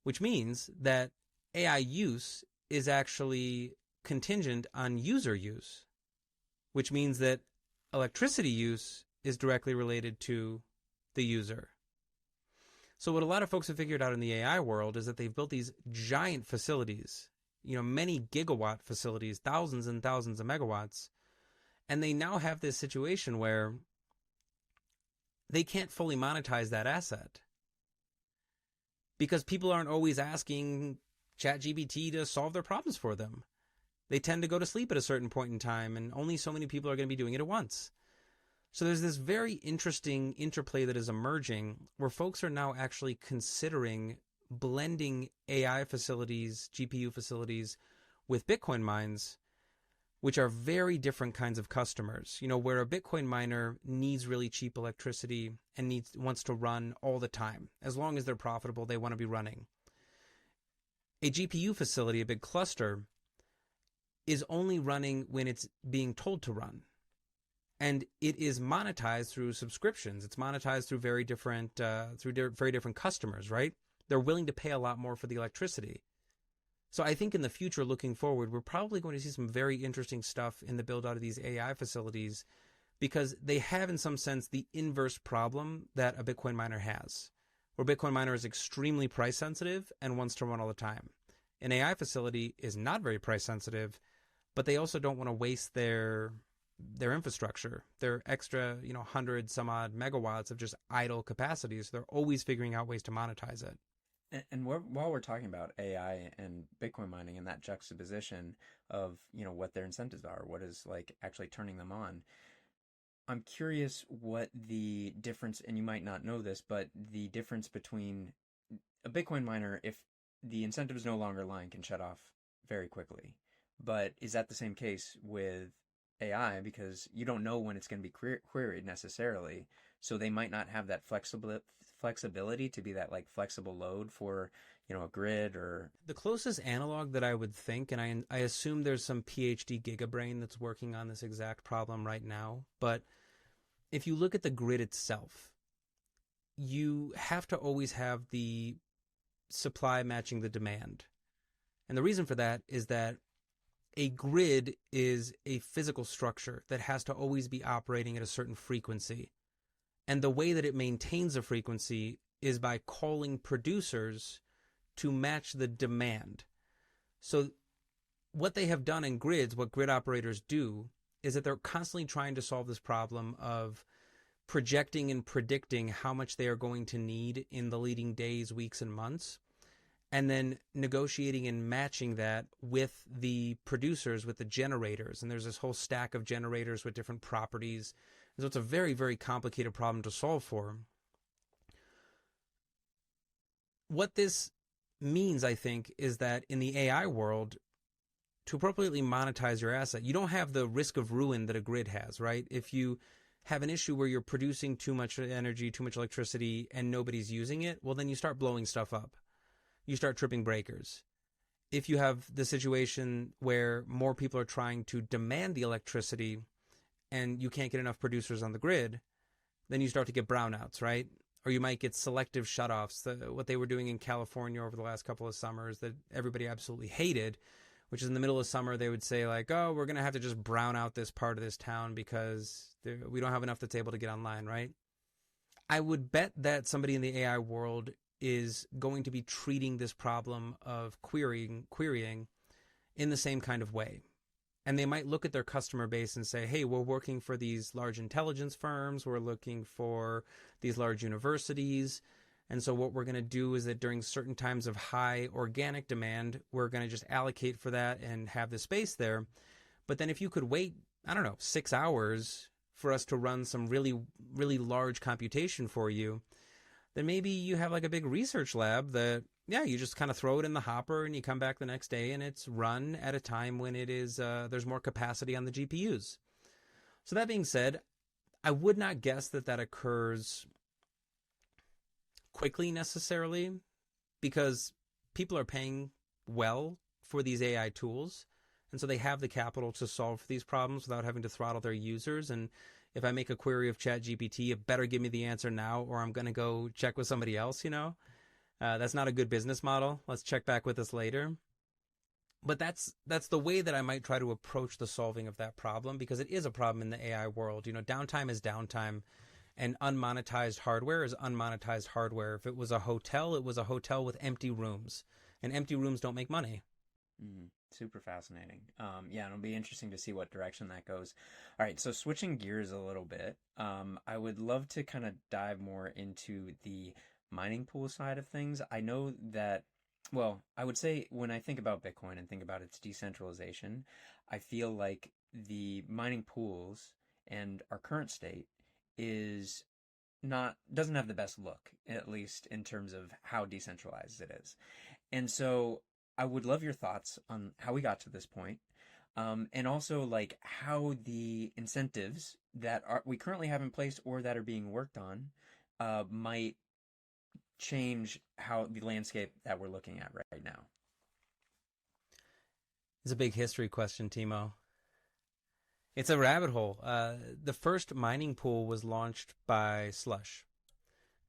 Which means that AI use is actually contingent on user use, which means that electricity use is directly related to the user. So what a lot of folks have figured out in the AI world is that they've built these giant facilities, many gigawatt facilities, thousands and thousands of megawatts, and they now have this situation where they can't fully monetize that asset because people aren't always asking ChatGPT to solve their problems for them. They tend to go to sleep at a certain point in time, and only so many people are going to be doing it at once. So there's this very interesting interplay that is emerging where folks are now actually considering blending AI facilities, GPU facilities, with Bitcoin mines, which are very different kinds of customers. Where a Bitcoin miner needs really cheap electricity and wants to run all the time. As long as they're profitable, they want to be running. A GPU facility, a big cluster, is only running when it's being told to run. And it is monetized through subscriptions. It's monetized through very different customers, right? they're willing to pay a lot more for the electricity. So I think in the future, looking forward, we're probably going to see some very interesting stuff in the build out of these AI facilities, because they have, in some sense, the inverse problem that a Bitcoin miner has, where Bitcoin miner is extremely price sensitive and wants to run all the time. An AI facility is not very price sensitive, but they also don't want to waste their infrastructure, their extra, 100 some odd megawatts of just idle capacity. So they're always figuring out ways to monetize it. And while we're talking about AI and Bitcoin mining and that juxtaposition of, what their incentives are, what is like actually turning them on, I'm curious what the difference, and you might not know this, but the difference between a Bitcoin miner, if the incentive is no longer aligned, can shut off very quickly. But is that the same case with AI? Because you don't know when it's going to be queried necessarily. So they might not have that flexibility to be that like flexible load for, a grid or... The closest analog that I would think, and I assume there's some PhD gigabrain that's working on this exact problem right now, but if you look at the grid itself, you have to always have the supply matching the demand. And the reason for that is that a grid is a physical structure that has to always be operating at a certain frequency. And the way that it maintains a frequency is by calling producers to match the demand. So what they have done in grids, what grid operators do, is that they're constantly trying to solve this problem of projecting and predicting how much they are going to need in the leading days, weeks, and months, and then negotiating and matching that with the producers, with the generators. And there's this whole stack of generators with different properties. And so it's a very, very complicated problem to solve for. What this means, I think, is that in the AI world, to appropriately monetize your asset, you don't have the risk of ruin that a grid has, right? If you have an issue where you're producing too much energy, too much electricity, and nobody's using it, well, then you start blowing stuff up. You start tripping breakers. If you have the situation where more people are trying to demand the electricity and you can't get enough producers on the grid, then you start to get brownouts, right? Or you might get selective shutoffs, what they were doing in California over the last couple of summers that everybody absolutely hated, which is in the middle of summer, they would say like, oh, we're going to have to just brown out this part of this town because we don't have enough that's able to get online, right? I would bet that somebody in the AI world is going to be treating this problem of querying in the same kind of way. And they might look at their customer base and say, hey, we're working for these large intelligence firms. We're looking for these large universities. And so what we're going to do is that during certain times of high organic demand, we're going to just allocate for that and have the space there. But then if you could wait, 6 hours for us to run some really, really large computation for you, then maybe you have like a big research lab that, you just kind of throw it in the hopper and you come back the next day and it's run at a time when it is there's more capacity on the GPUs. So that being said, I would not guess that occurs quickly necessarily, because people are paying well for these AI tools. And so they have the capital to solve these problems without having to throttle their users. And if I make a query of ChatGPT, it better give me the answer now or I'm going to go check with somebody else, That's not a good business model. Let's check back with us later. But that's the way that I might try to approach the solving of that problem, because it is a problem in the AI world. Downtime is downtime, and unmonetized hardware is unmonetized hardware. If it was a hotel, it was a hotel with empty rooms, and empty rooms don't make money. Super fascinating. It'll be interesting to see what direction that goes. All right, so switching gears a little bit, I would love to kind of dive more into the mining pool side of things. I know that, I would say when I think about Bitcoin and think about its decentralization, I feel like the mining pools and our current state doesn't have the best look, at least in terms of how decentralized it is. And so I would love your thoughts on how we got to this point, and also like how the incentives that we currently have in place or that are being worked on might change how the landscape that we're looking at right now. It's a big history question, Timo. It's a rabbit hole. The first mining pool was launched by Slush,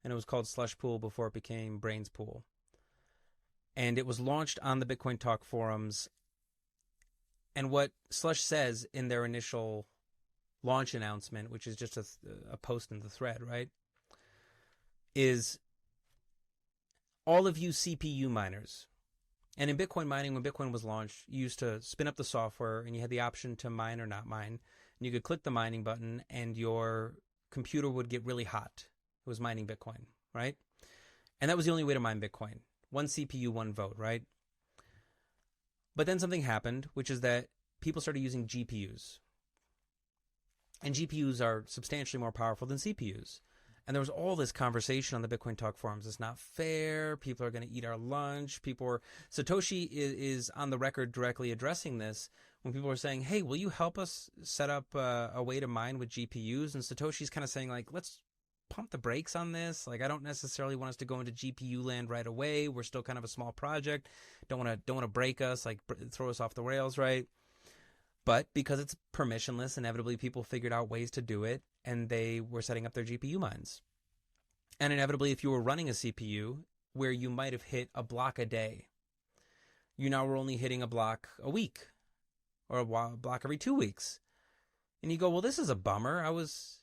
and it was called Slush Pool before it became Brains Pool. and it was launched on the Bitcoin Talk forums. And what Slush says in their initial launch announcement, which is just a post in the thread, right, is all of you CPU miners. And in Bitcoin mining, when Bitcoin was launched, you used to spin up the software and you had the option to mine or not mine. And you could click the mining button and your computer would get really hot. It was mining Bitcoin, right? And that was the only way to mine Bitcoin. One CPU, one vote, right? But then something happened, which is that people started using GPUs. And GPUs are substantially more powerful than CPUs. And there was all this conversation on the Bitcoin Talk forums. It's not fair. People are going to eat our lunch. Satoshi is on the record directly addressing this when people are saying, hey, will you help us set up a way to mine with GPUs? And Satoshi's kind of saying, like, let's pump the brakes on this. Like, I don't necessarily want us to go into GPU land right away. We're still kind of a small project. Don't want to break us, like throw us off the rails, right? But because it's permissionless, inevitably people figured out ways to do it, and they were setting up their GPU mines. And inevitably, if you were running a CPU where you might have hit a block a day, you now were only hitting a block a week or a block every 2 weeks. And you go, well, this is a bummer. I was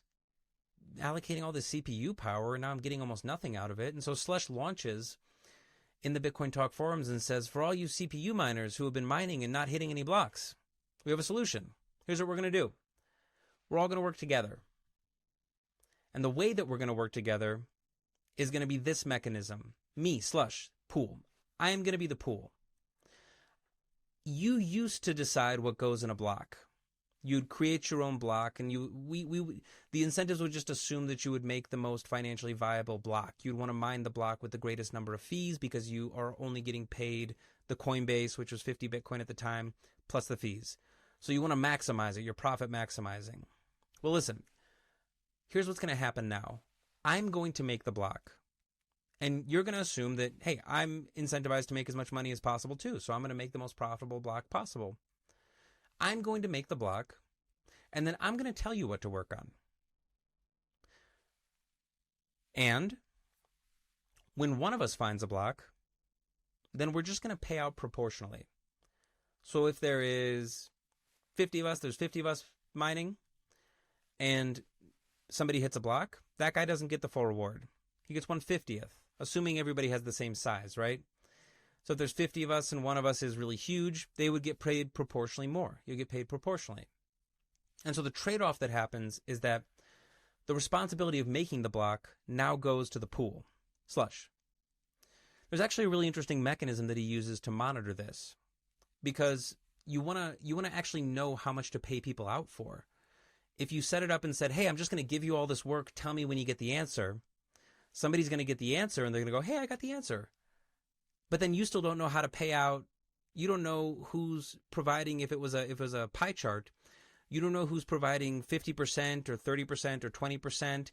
allocating all this CPU power, and now I'm getting almost nothing out of it. And so Slush launches in the Bitcoin Talk forums and says, for all you CPU miners who have been mining and not hitting any blocks, we have a solution. Here's what we're going to do. We're all going to work together. And the way that we're going to work together is going to be this mechanism. Me, Slush, pool. I am going to be the pool. You used to decide what goes in a block. You'd create your own block, and the incentives would just assume that you would make the most financially viable block. You'd want to mine the block with the greatest number of fees because you are only getting paid the Coinbase, which was 50 Bitcoin at the time, plus the fees. So you want to maximize it. You're profit maximizing. Well, listen, here's what's going to happen now. I'm going to make the block. And you're going to assume that, hey, I'm incentivized to make as much money as possible too. So I'm going to make the most profitable block possible. I'm going to make the block, and then I'm going to tell you what to work on. And when one of us finds a block, then we're just going to pay out proportionally. So if there is 50 of us, there's 50 of us mining, and somebody hits a block, that guy doesn't get the full reward. He gets 1/50th, assuming everybody has the same size, right? So if there's 50 of us and one of us is really huge, they would get paid proportionally more. You get paid proportionally. And so the trade-off that happens is that the responsibility of making the block now goes to the pool, Slush. There's actually a really interesting mechanism that he uses to monitor this, because you want to actually know how much to pay people out for. If you set it up and said, hey, I'm just going to give you all this work, tell me when you get the answer, somebody's going to get the answer and they're going to go, hey, I got the answer. But then you still don't know how to pay out. You don't know who's providing, if it was a pie chart, you don't know who's providing 50% or 30% or 20%.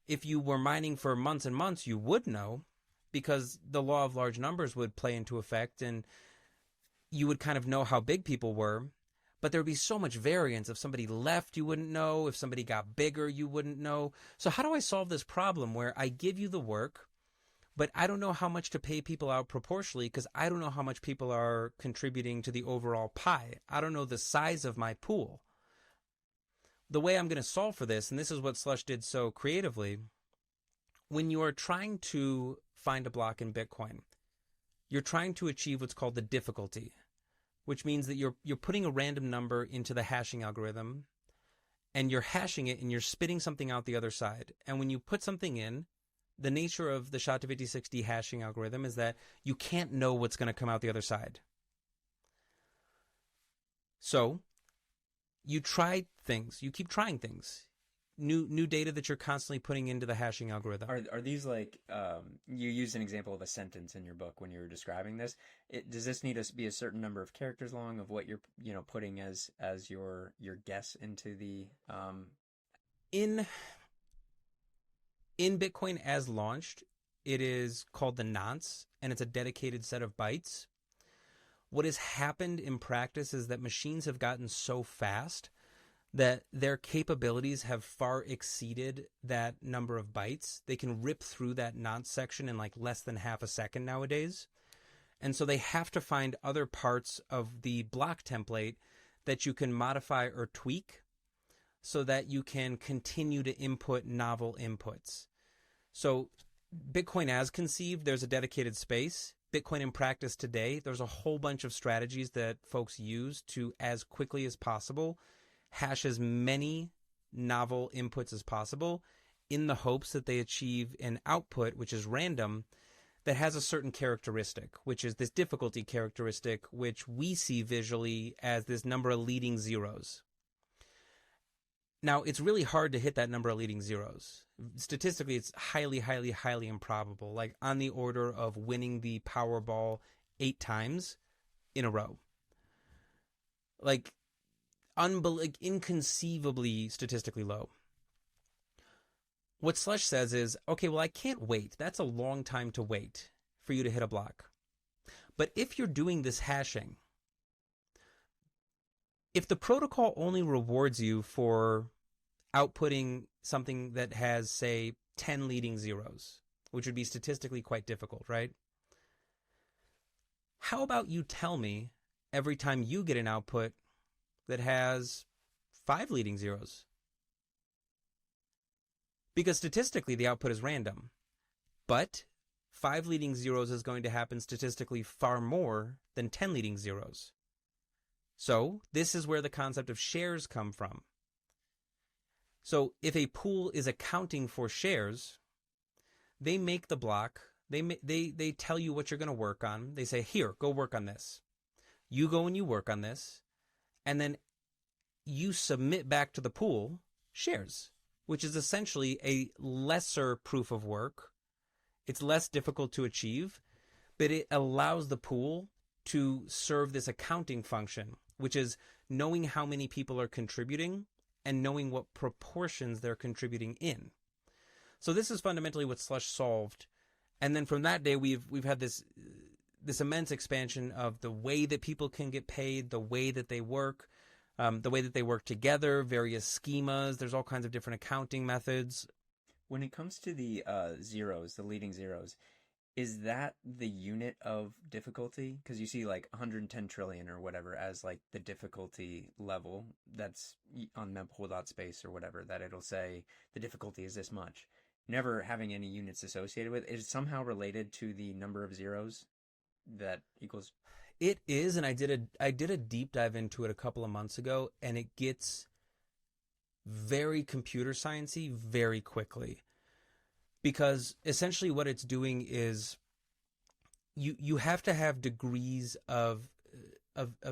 If you were mining for months and months, you would know, because the law of large numbers would play into effect and you would kind of know how big people were. But there would be so much variance. If somebody left, you wouldn't know. If somebody got bigger, you wouldn't know. So how do I solve this problem where I give you the work, but I don't know how much to pay people out proportionally because I don't know how much people are contributing to the overall pie. I don't know the size of my pool. The way I'm going to solve for this, and this is what Slush did so creatively, when you are trying to find a block in Bitcoin, you're trying to achieve what's called the difficulty, which means that you're putting a random number into the hashing algorithm, and you're hashing it, and you're spitting something out the other side. And when you put something in, the nature of the SHA-256 hashing algorithm is that you can't know what's going to come out the other side. So you try things. You keep trying things. New data that you're constantly putting into the hashing algorithm. Are these like, you used an example of a sentence in your book when you were describing this. Does this need to be a certain number of characters long of what you're putting as your guess into the In Bitcoin as launched, it is called the nonce, and it's a dedicated set of bytes. What has happened in practice is that machines have gotten so fast that their capabilities have far exceeded that number of bytes. They can rip through that nonce section in like less than half a second nowadays. And so they have to find other parts of the block template that you can modify or tweak so that you can continue to input novel inputs. So Bitcoin as conceived, there's a dedicated space. Bitcoin in practice today, there's a whole bunch of strategies that folks use to, as quickly as possible, hash as many novel inputs as possible in the hopes that they achieve an output, which is random, that has a certain characteristic, which is this difficulty characteristic, which we see visually as this number of leading zeros. Now, it's really hard to hit that number of leading zeros. Statistically, it's highly, highly, highly improbable, like on the order of winning the Powerball 8 times in a row. Like, inconceivably statistically low. What Slush says is, okay, well, I can't wait. That's a long time to wait for you to hit a block. But if you're doing this hashing, if the protocol only rewards you for outputting something that has, say, 10 leading zeros, which would be statistically quite difficult, right? How about you tell me every time you get an output that has 5 leading zeros? Because statistically, the output is random. But 5 leading zeros is going to happen statistically far more than 10 leading zeros. So this is where the concept of shares come from. So if a pool is accounting for shares, they make the block. They tell you what you're going to work on. They say, here, go work on this. You go and you work on this. And then you submit back to the pool shares, which is essentially a lesser proof of work. It's less difficult to achieve, but it allows the pool to serve this accounting function, which is knowing how many people are contributing and knowing what proportions they're contributing in. So this is fundamentally what Slush solved. And then from that day, we've had this immense expansion of the way that people can get paid, the way that they work together, various schemas. There's all kinds of different accounting methods. When it comes to the zeros, the leading zeros, is that the unit of difficulty? Because you see like 110 trillion or whatever as like the difficulty level that's on mempool.space or whatever, that it'll say the difficulty is this much. Never having any units associated with it. Is it somehow related to the number of zeros that equals? It is, and I did a deep dive into it a couple of months ago, and it gets very computer sciencey very quickly, because essentially what it's doing is you have to have degrees of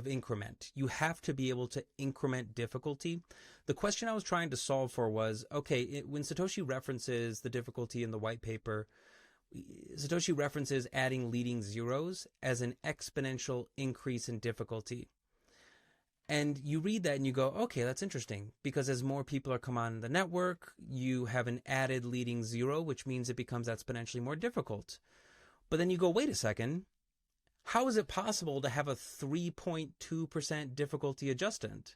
increment. You have to be able to increment difficulty. The question I was trying to solve for was, okay, when Satoshi references the difficulty in the white paper, Satoshi references adding leading zeros as an exponential increase in difficulty. And you read that and you go, okay, that's interesting, because as more people are come on the network, you have an added leading zero, which means it becomes exponentially more difficult. But then you go, wait a second, how is it possible to have a 3.2% difficulty adjustment?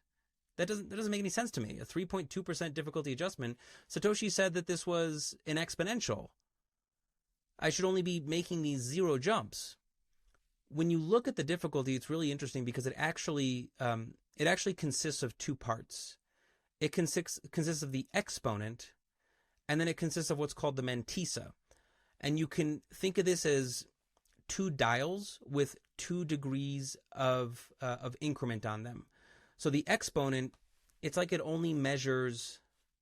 That doesn't make any sense to me. A 3.2% difficulty adjustment. Satoshi said that this was an exponential. I should only be making these zero jumps. When you look at the difficulty, it's really interesting because it actually consists of 2 parts. It consists of the exponent, and then it consists of what's called the mantissa. And you can think of this as 2 dials with 2 degrees of increment on them. So the exponent, it's like it only measures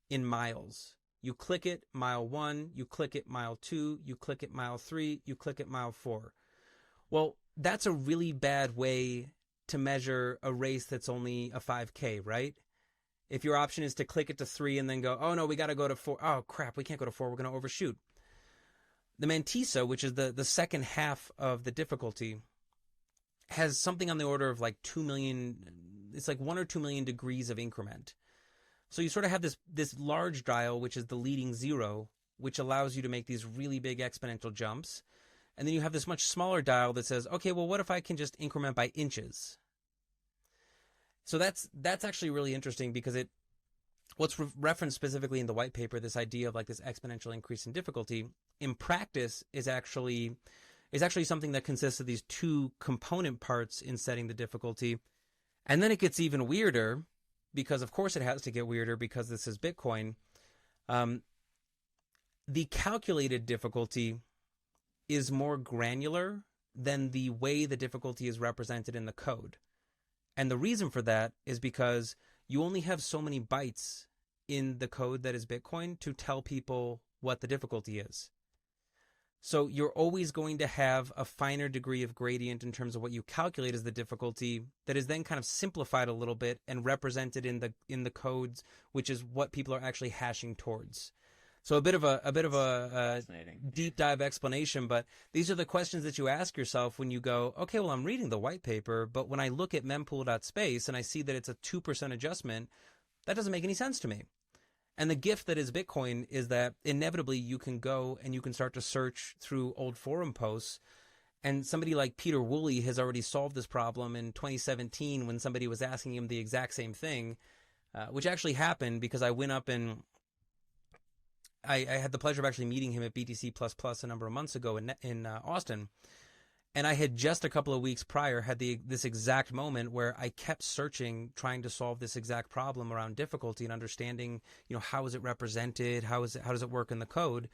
in miles. You click it, mile 1, you click it, mile 2, you click it, mile 3, you click it, mile 4. Well, that's a really bad way to measure a race that's only a 5K, right? If your option is to click it to 3 and then go, oh no, we got to go to 4. Oh crap, we can't go to 4. We're going to overshoot. The mantissa, which is the second half of the difficulty, has something on the order of like 2 million. It's like 1 or 2 million degrees of increment. So you sort of have this large dial, which is the leading zero, which allows you to make these really big exponential jumps. And then you have this much smaller dial that says, okay, well, what if I can just increment by inches? So that's actually really interesting, because what's referenced specifically in the white paper, this idea of like this exponential increase in difficulty, in practice is actually is actually something that consists of these two component parts in setting the difficulty. And then it gets even weirder, because of course it has to get weirder because this is Bitcoin. The calculated difficulty is more granular than the way the difficulty is represented in the code. And the reason for that is because you only have so many bytes in the code that is Bitcoin to tell people what the difficulty is. So you're always going to have a finer degree of gradient in terms of what you calculate as the difficulty that is then kind of simplified a little bit and represented in the codes, which is what people are actually hashing towards. So a bit of a deep dive explanation, but these are the questions that you ask yourself when you go, okay, well, I'm reading the white paper, but when I look at mempool.space and I see that it's a 2% adjustment, that doesn't make any sense to me. And the gift that is Bitcoin is that inevitably you can go and you can start to search through old forum posts. And somebody like Peter Woolley has already solved this problem in 2017 when somebody was asking him the exact same thing, which actually happened because I went up and I had the pleasure of actually meeting him at BTC++ a number of months ago in Austin. And I had just a couple of weeks prior had this exact moment where I kept searching, trying to solve this exact problem around difficulty and understanding, how is it represented? How does it work in the code?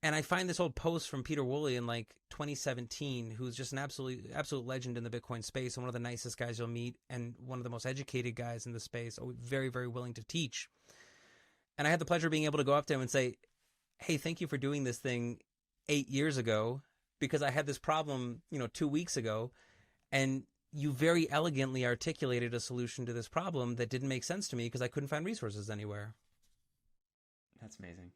And I find this old post from Peter Woolley in like 2017, who's just an absolute legend in the Bitcoin space and one of the nicest guys you'll meet and one of the most educated guys in the space, very, very willing to teach. And I had the pleasure of being able to go up to him and say, hey, thank you for doing this thing 8 years ago, because I had this problem, 2 weeks ago, and you very elegantly articulated a solution to this problem that didn't make sense to me because I couldn't find resources anywhere. That's amazing.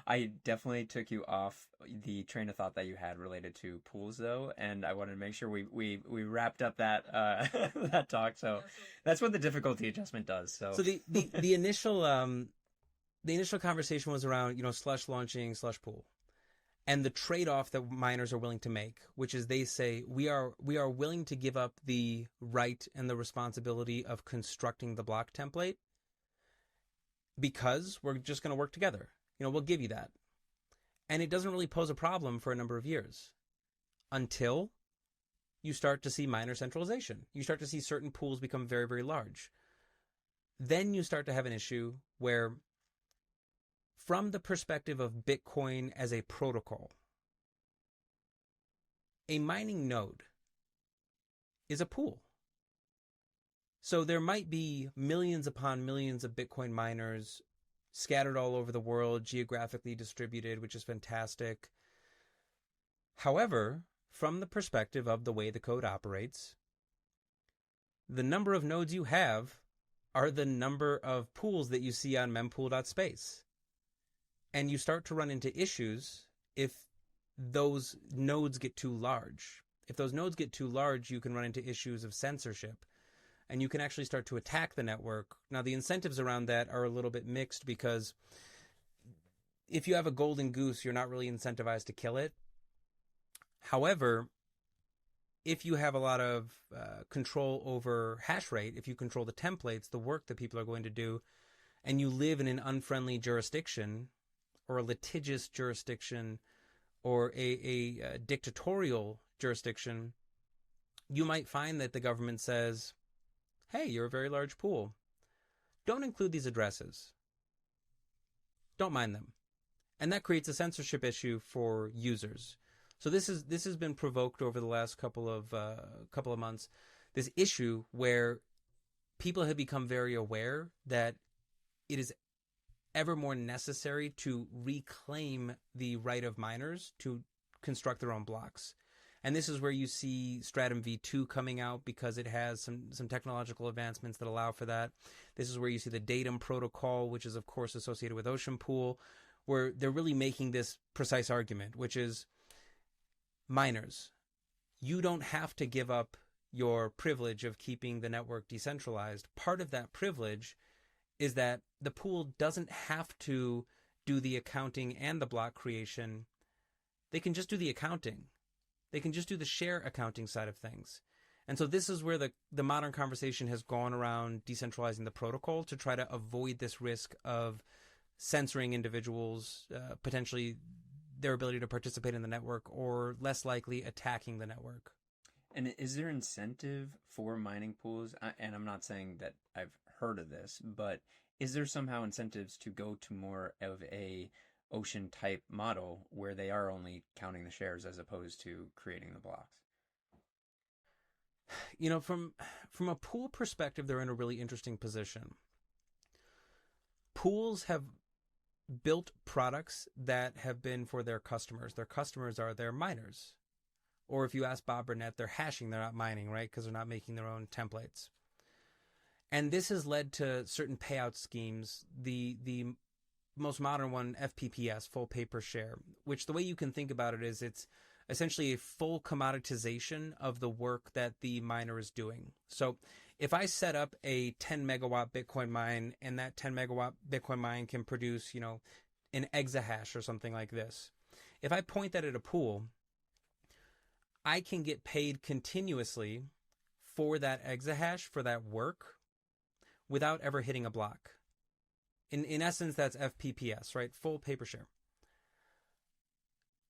I definitely took you off the train of thought that you had related to pools, though, and I wanted to make sure we wrapped up that that talk. So that's what the difficulty adjustment does. So the initial conversation was around Slush launching Slush Pool, and the trade-off that miners are willing to make, which is they say we are willing to give up the right and the responsibility of constructing the block template because we're just going to work together. We'll give you that. And it doesn't really pose a problem for a number of years until you start to see miner centralization. You start to see certain pools become very, very large. Then you start to have an issue where, from the perspective of Bitcoin as a protocol, a mining node is a pool. So there might be millions upon millions of Bitcoin miners scattered all over the world, geographically distributed, which is fantastic. However, from the perspective of the way the code operates, the number of nodes you have are the number of pools that you see on mempool.space. And you start to run into issues if those nodes get too large. If those nodes get too large, you can run into issues of censorship. And you can actually start to attack the network. Now, the incentives around that are a little bit mixed because if you have a golden goose, you're not really incentivized to kill it. However, if you have a lot of control over hash rate, if you control the templates, the work that people are going to do, and you live in an unfriendly jurisdiction or a litigious jurisdiction or a dictatorial jurisdiction, you might find that the government says, hey, you're a very large pool. Don't include these addresses. Don't mind them. And that creates a censorship issue for users. So this has been provoked over the last couple of months, this issue where people have become very aware that it is ever more necessary to reclaim the right of miners to construct their own blocks. And this is where you see Stratum v2 coming out because it has some technological advancements that allow for that. This is where you see the Datum protocol, which is, of course, associated with Ocean Pool, where they're really making this precise argument, which is miners, you don't have to give up your privilege of keeping the network decentralized. Part of that privilege is that the pool doesn't have to do the accounting and the block creation. They can just do the accounting. They can just do the share accounting side of things. And so this is where the modern conversation has gone around decentralizing the protocol to try to avoid this risk of censoring individuals, potentially their ability to participate in the network or less likely attacking the network. And is there incentive for mining pools? And I'm not saying that I've heard of this, but is there somehow incentives to go to more of a ocean type model where they are only counting the shares as opposed to creating the blocks? You know, from a pool perspective, they're in a really interesting position. Pools have built products that have been for their customers. Their customers are their miners. Or if you ask Bob Burnett, they're hashing, they're not mining, right? Because they're not making their own templates. And this has led to certain payout schemes. The most modern one, FPPS, full paper share, which the way you can think about it is it's essentially a full commoditization of the work that the miner is doing. So if I set up a 10 megawatt Bitcoin mine and that 10 megawatt Bitcoin mine can produce, you know, an exahash or something like this, if I point that at a pool, I can get paid continuously for that exahash, for that work, without ever hitting a block. In essence, that's FPPS, right? Full paper share.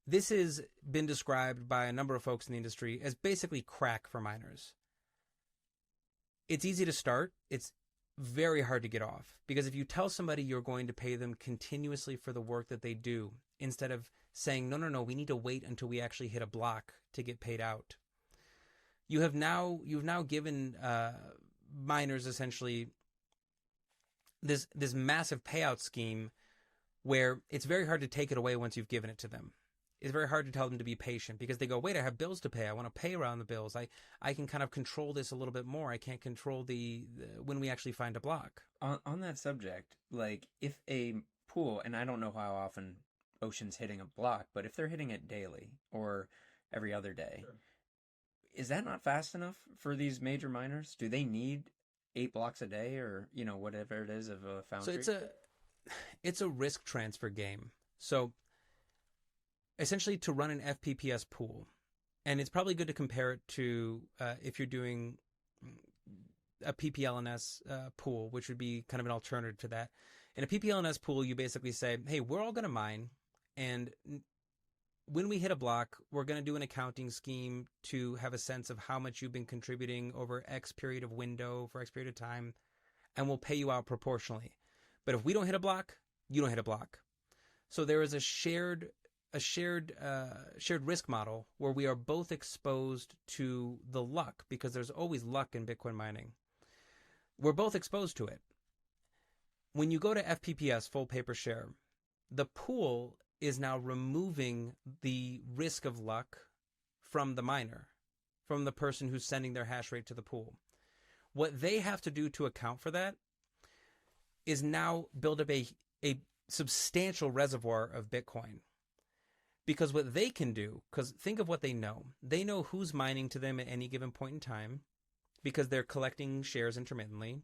This has been described by a number of folks in the industry as basically crack for miners. It's easy to start. It's very hard to get off, because if you tell somebody you're going to pay them continuously for the work that they do, instead of saying, no, we need to wait until we actually hit a block to get paid out, you've now given miners essentially this massive payout scheme where it's very hard to take it away once you've given it to them. It's very hard to tell them to be patient, because they go, wait, I have bills to pay. I want to pay around the bills. I can kind of control this a little bit more. I can't control the when we actually find a block. On that subject, like if a pool, and I don't know how often Ocean's hitting a block, but if they're hitting it daily or every other day, sure, is that not fast enough for these major miners? Do they need 8 blocks a day, or, you know, whatever it is of a foundry? So it's a risk transfer game. So essentially, to run an FPPS pool, and it's probably good to compare it to if you're doing a PPLNS pool, which would be kind of an alternative to that. In a PPLNS pool, you basically say, hey, we're all going to mine, and when we hit a block, we're going to do an accounting scheme to have a sense of how much you've been contributing over X period of window for X period of time, and we'll pay you out proportionally. But if we don't hit a block, you don't hit a block. So there is a shared risk model where we are both exposed to the luck, because there's always luck in Bitcoin mining. We're both exposed to it. When you go to FPPS, full paper share, the pool is now removing the risk of luck from the miner, from the person who's sending their hash rate to the pool. What they have to do to account for that is now build up a substantial reservoir of Bitcoin. Because what they can do, because think of what they know who's mining to them at any given point in time, because they're collecting shares intermittently.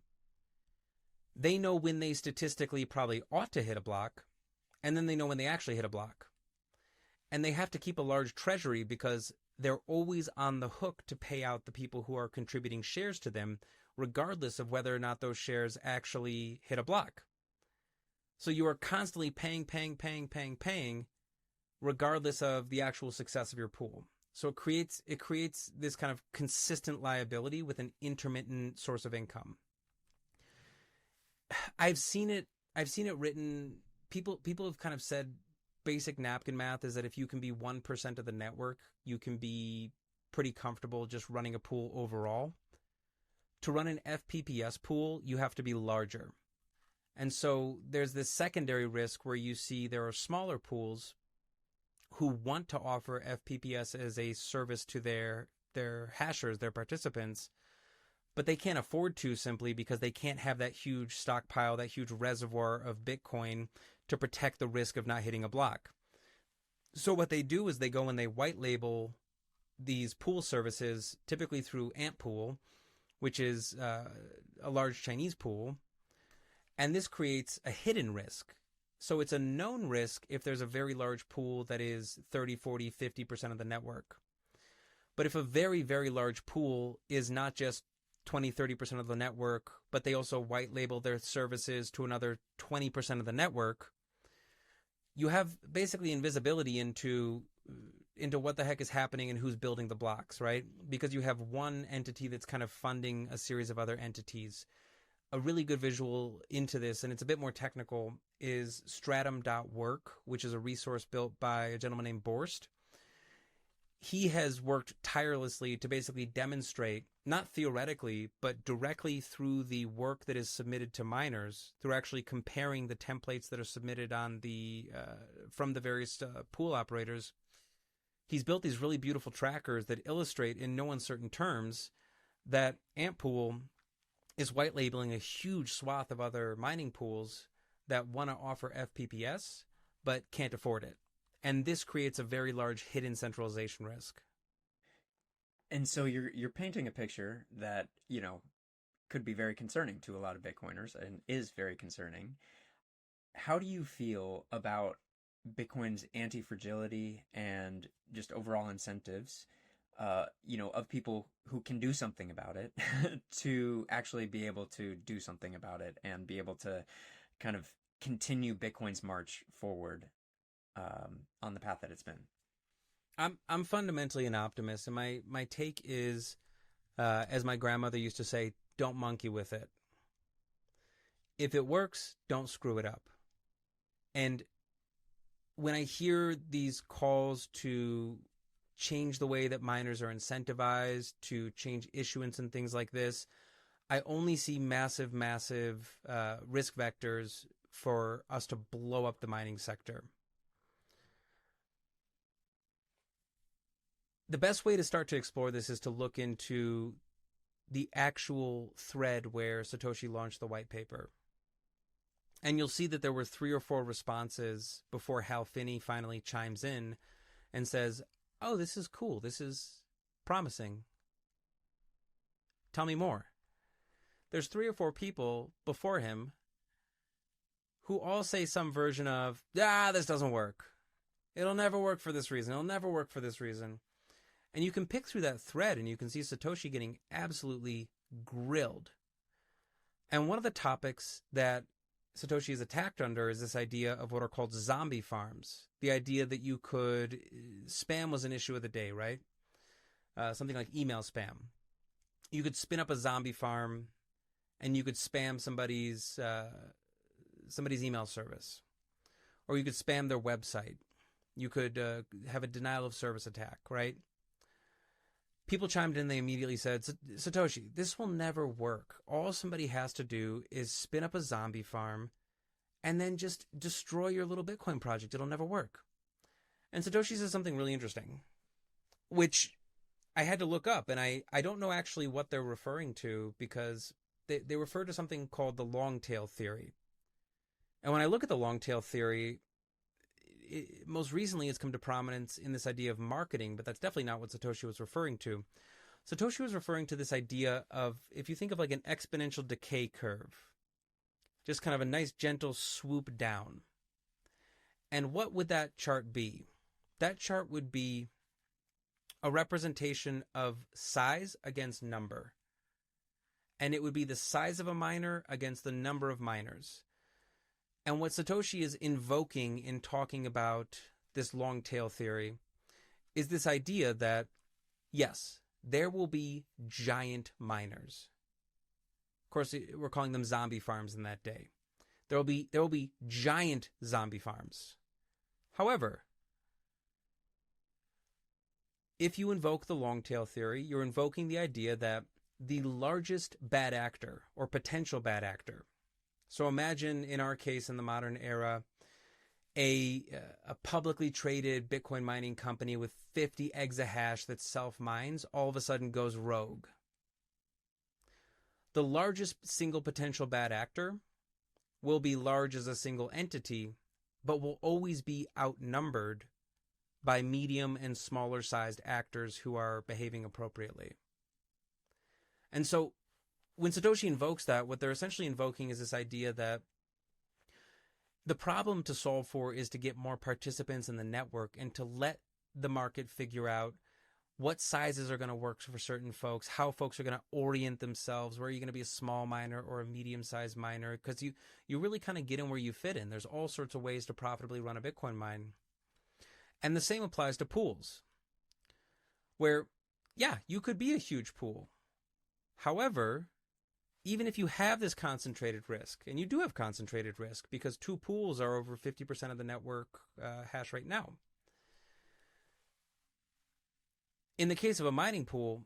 They know when they statistically probably ought to hit a block, and then they know when they actually hit a block. And they have to keep a large treasury, because they're always on the hook to pay out the people who are contributing shares to them, regardless of whether or not those shares actually hit a block. So you are constantly paying, regardless of the actual success of your pool. So it creates this kind of consistent liability with an intermittent source of income. I've seen it written. People have kind of said basic napkin math is that if you can be 1% of the network, you can be pretty comfortable just running a pool overall. To run an FPPS pool, you have to be larger. And so there's this secondary risk where you see there are smaller pools who want to offer FPPS as a service to their hashers, their participants, but they can't afford to, simply because they can't have that huge stockpile, that huge reservoir of Bitcoin to protect the risk of not hitting a block. So what they do is they go and they white label these pool services, typically through Ant Pool, which is a large Chinese pool, and this creates a hidden risk. So it's a known risk if there's a very large pool that is 30, 40, 50% of the network. But if a very, very large pool is not just 20, 30% of the network, but they also white label their services to another 20% of the network, you have basically invisibility into what the heck is happening and who's building the blocks, right? Because you have one entity that's kind of funding a series of other entities. A really good visual into this, and it's a bit more technical, is stratum.work, which is a resource built by a gentleman named Borst. He has worked tirelessly to basically demonstrate, not theoretically, but directly through the work that is submitted to miners, through actually comparing the templates that are submitted on the from the various pool operators. He's built these really beautiful trackers that illustrate in no uncertain terms that Antpool is white labeling a huge swath of other mining pools that want to offer FPPS but can't afford it. And this creates a very large hidden centralization risk. And so you're painting a picture that, could be very concerning to a lot of Bitcoiners and is very concerning. How do you feel about Bitcoin's anti-fragility and just overall incentives, of people who can do something about it to actually be able to do something about it and be able to kind of continue Bitcoin's march forward on the path that it's been? I'm fundamentally an optimist, and my take is, as my grandmother used to say, don't monkey with it. If it works, don't screw it up. And when I hear these calls to change the way that miners are incentivized, to change issuance and things like this, I only see massive risk vectors for us to blow up the mining sector. The best way to start to explore this is to look into the actual thread where Satoshi launched the white paper. And you'll see that there were 3 or 4 responses before Hal Finney finally chimes in and says, oh, this is cool. This is promising. Tell me more. There's 3 or 4 people before him who all say some version of, this doesn't work. It'll never work for this reason. It'll never work for this reason. And you can pick through that thread and you can see Satoshi getting absolutely grilled. And one of the topics that Satoshi is attacked under is this idea of what are called zombie farms. The idea that you could, spam was an issue of the day, right? Something like email spam. You could spin up a zombie farm and you could spam somebody's email service. Or you could spam their website. You could have a denial of service attack, right? People chimed in, they immediately said, Satoshi, this will never work. All somebody has to do is spin up a zombie farm and then just destroy your little Bitcoin project. It'll never work. And Satoshi says something really interesting, which I had to look up, and I don't know actually what they're referring to because they refer to something called the long tail theory. And when I look at the long tail theory, most recently it's come to prominence in this idea of marketing, but that's definitely not what Satoshi was referring to. Satoshi was referring to this idea of, if you think of like an exponential decay curve, just kind of a nice gentle swoop down. And what would that chart be? That chart would be a representation of size against number. And it would be the size of a miner against the number of miners. And what Satoshi is invoking in talking about this long tail theory is this idea that, yes, there will be giant miners. Of course, we're calling them zombie farms in that day. There will be giant zombie farms. However, if you invoke the long tail theory, you're invoking the idea that the largest bad actor or potential bad actor, so imagine, in our case, in the modern era, a publicly traded Bitcoin mining company with 50 exahash that self-mines all of a sudden goes rogue. The largest single potential bad actor will be large as a single entity, but will always be outnumbered by medium and smaller sized actors who are behaving appropriately. And so when Satoshi invokes that, what they're essentially invoking is this idea that the problem to solve for is to get more participants in the network and to let the market figure out what sizes are going to work for certain folks, how folks are going to orient themselves, where are you going to be a small miner or a medium-sized miner, because you really kind of get in where you fit in. There's all sorts of ways to profitably run a Bitcoin mine. And the same applies to pools, where, yeah, you could be a huge pool. However, even if you have this concentrated risk, and you do have concentrated risk because two pools are over 50% of the network hash rate now. In the case of a mining pool,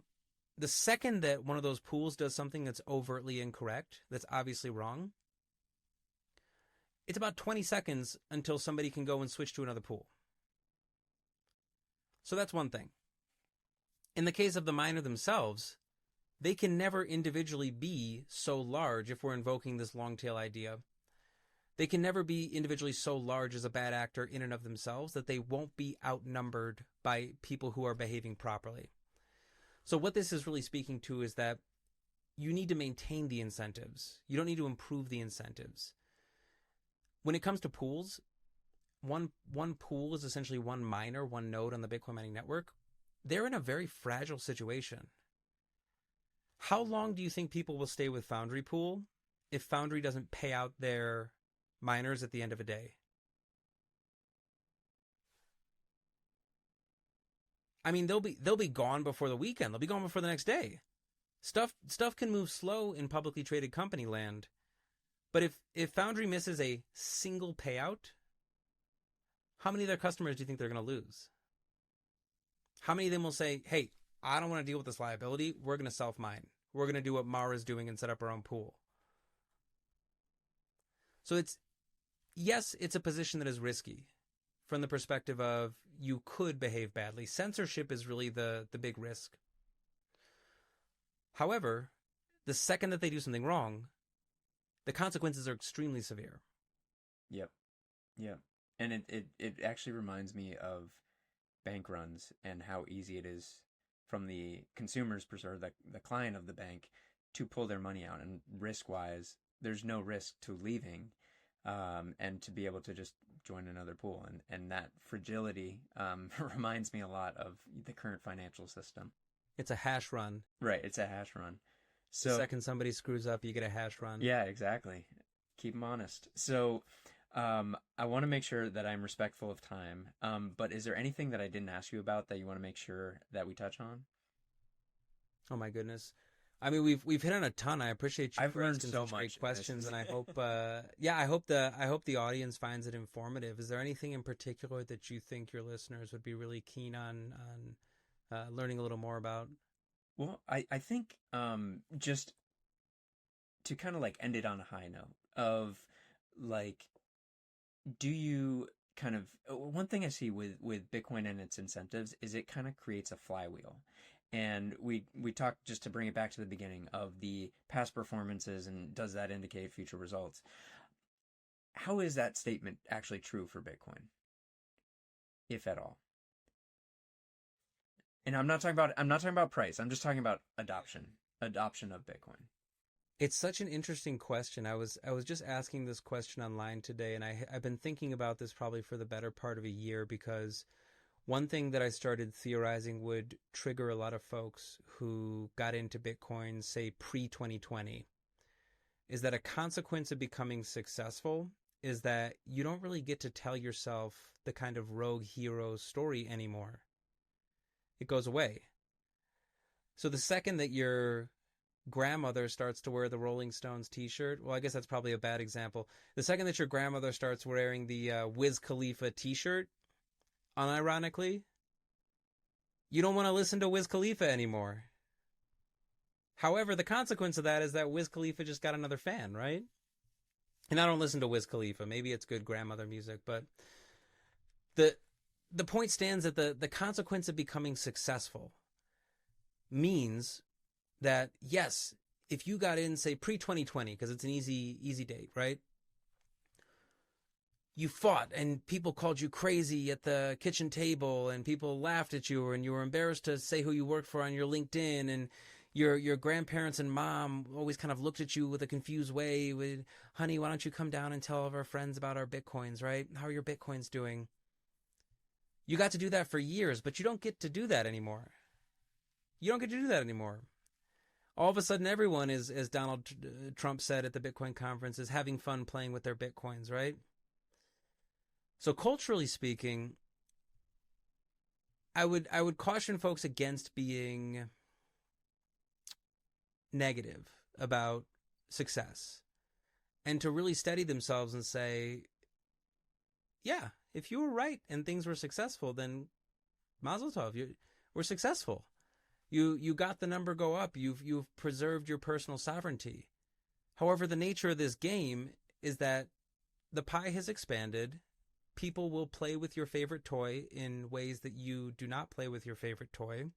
the second that one of those pools does something that's overtly incorrect, that's obviously wrong, it's about 20 seconds until somebody can go and switch to another pool. So that's one thing. In the case of the miner themselves, they can never individually be so large, if we're invoking this long tail idea. They can never be individually so large as a bad actor in and of themselves that they won't be outnumbered by people who are behaving properly. So what this is really speaking to is that you need to maintain the incentives. You don't need to improve the incentives. When it comes to pools, one pool is essentially one miner, one node on the Bitcoin mining network. They're in a very fragile situation. How long do you think people will stay with Foundry Pool if Foundry doesn't pay out their miners at the end of a day? I mean, they'll be gone before the weekend. They'll be gone before the next day. Stuff can move slow in publicly traded company land. But if Foundry misses a single payout, how many of their customers do you think they're going to lose? How many of them will say, hey, I don't want to deal with this liability. We're going to self-mine. We're going to do what Mara's doing and set up our own pool. So it's a position that is risky from the perspective of you could behave badly. Censorship is really the big risk. However, the second that they do something wrong, the consequences are extremely severe. Yep. And it actually reminds me of bank runs and how easy it is from the consumer's perspective, the client of the bank, to pull their money out. And risk-wise, there's no risk to leaving, and to be able to just join another pool. And that fragility reminds me a lot of the current financial system. It's a hash run. Right, it's a hash run. So the second somebody screws up, you get a hash run. Yeah, exactly. Keep them honest. So I want to make sure that I'm respectful of time. But is there anything that I didn't ask you about that you want to make sure that we touch on? Oh my goodness. I mean, we've hit on a ton. I appreciate you. I've learned some so great much questions, and I hope, I hope the audience finds it informative. Is there anything in particular that you think your listeners would be really keen on learning a little more about? Well, I think just to kind of like end it on a high note of like, do you kind of, one thing I see with Bitcoin and its incentives is it kind of creates a flywheel. And we talked, just to bring it back to the beginning, of the past performances and does that indicate future results? How is that statement actually true for Bitcoin, if at all? And I'm not talking about price. I'm just talking about adoption of Bitcoin. It's such an interesting question. I was just asking this question online today, and I've been thinking about this probably for the better part of a year, because one thing that I started theorizing would trigger a lot of folks who got into Bitcoin, say pre-2020, is that a consequence of becoming successful is that you don't really get to tell yourself the kind of rogue hero story anymore. It goes away. So the second that your grandmother starts to wear the Rolling Stones t-shirt, well, I guess that's probably a bad example. The second that your grandmother starts wearing the Wiz Khalifa t-shirt, unironically, you don't want to listen to Wiz Khalifa anymore. However, the consequence of that is that Wiz Khalifa just got another fan, right? And I don't listen to Wiz Khalifa. Maybe it's good grandmother music, but the point stands that the consequence of becoming successful means that, yes, if you got in, say, pre-2020, because it's an easy date, right? You fought and people called you crazy at the kitchen table and people laughed at you, and you were embarrassed to say who you worked for on your LinkedIn, and your grandparents and mom always kind of looked at you with a confused way with, honey, why don't you come down and tell all of our friends about our Bitcoins, right? How are your Bitcoins doing? You got to do that for years, but you don't get to do that anymore. You don't get to do that anymore. All of a sudden, everyone is, as Donald Trump said at the Bitcoin conference, is having fun playing with their Bitcoins, right? So culturally speaking, I would caution folks against being negative about success, and to really steady themselves and say, yeah, if you were right and things were successful, then mazel tov, we're successful. You got the number go up. You've preserved your personal sovereignty. However, the nature of this game is that the pie has expanded. People will play with your favorite toy in ways that you do not play with your favorite toy.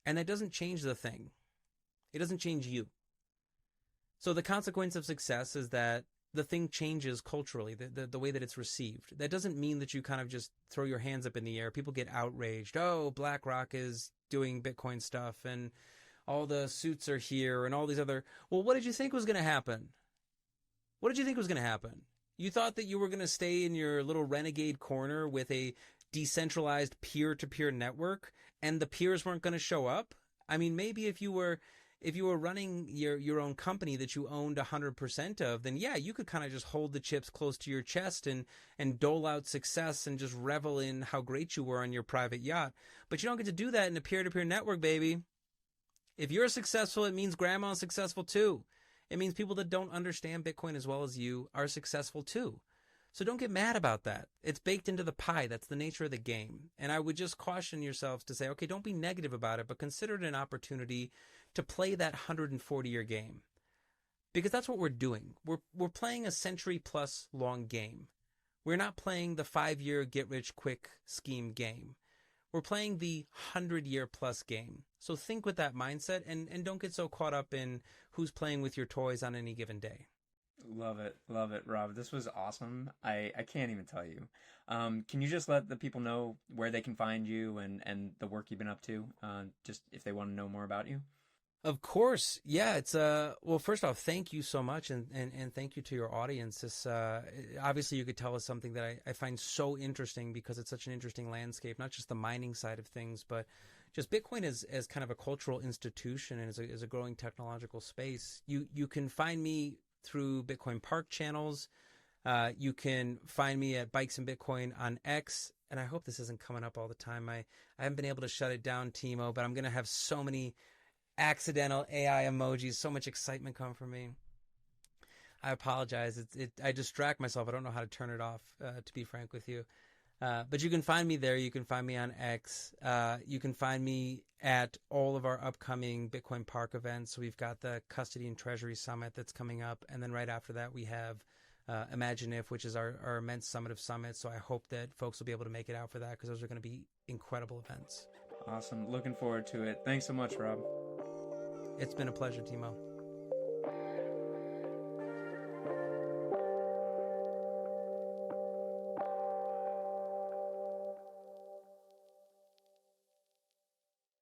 And that doesn't change the thing. It doesn't change you. So the consequence of success is that the thing changes culturally, the way that it's received. That doesn't mean that you kind of just throw your hands up in the air. People get outraged. Oh, BlackRock is doing Bitcoin stuff and all the suits are here and all these other... Well, what did you think was going to happen? What did you think was going to happen? You thought that you were going to stay in your little renegade corner with a decentralized peer-to-peer network and the peers weren't going to show up? I mean, maybe if you were running your own company that you owned 100% of, then yeah, you could kind of just hold the chips close to your chest and dole out success and just revel in how great you were on your private yacht. But you don't get to do that in a peer-to-peer network, baby. If you're successful, it means grandma's successful too. It means people that don't understand Bitcoin as well as you are successful too. So don't get mad about that. It's baked into the pie. That's the nature of the game. And I would just caution yourselves to say, okay, don't be negative about it, but consider it an opportunity to play that 140-year game. Because that's what we're doing. We're playing a century-plus long game. We're not playing the 5-year get-rich-quick scheme game. We're playing the 100-year-plus game. So think with that mindset and don't get so caught up in who's playing with your toys on any given day. Love it, Rob. This was awesome. I can't even tell you. Can you just let the people know where they can find you and the work you've been up to, just if they want to know more about you? Of course. Yeah, it's well, first off, thank you so much and thank you to your audience. This obviously you could tell us something that I find so interesting because it's such an interesting landscape, not just the mining side of things, but just Bitcoin as kind of a cultural institution and as a growing technological space. You can find me through Bitcoin Park channels. You can find me at Bikes and Bitcoin on X. And I hope this isn't coming up all the time. I haven't been able to shut it down, Timo, but I'm going to have so many accidental AI emojis, so much excitement come from me. I apologize. I distract myself. I don't know how to turn it off, to be frank with you. But you can find me there. You can find me on X. You can find me at all of our upcoming Bitcoin Park events. So we've got the Custody and Treasury Summit that's coming up. And then right after that, we have Imagine If, which is our immense summit of summits. So I hope that folks will be able to make it out for that because those are going to be incredible events. Awesome. Looking forward to it. Thanks so much, Rob. It's been a pleasure, Timo.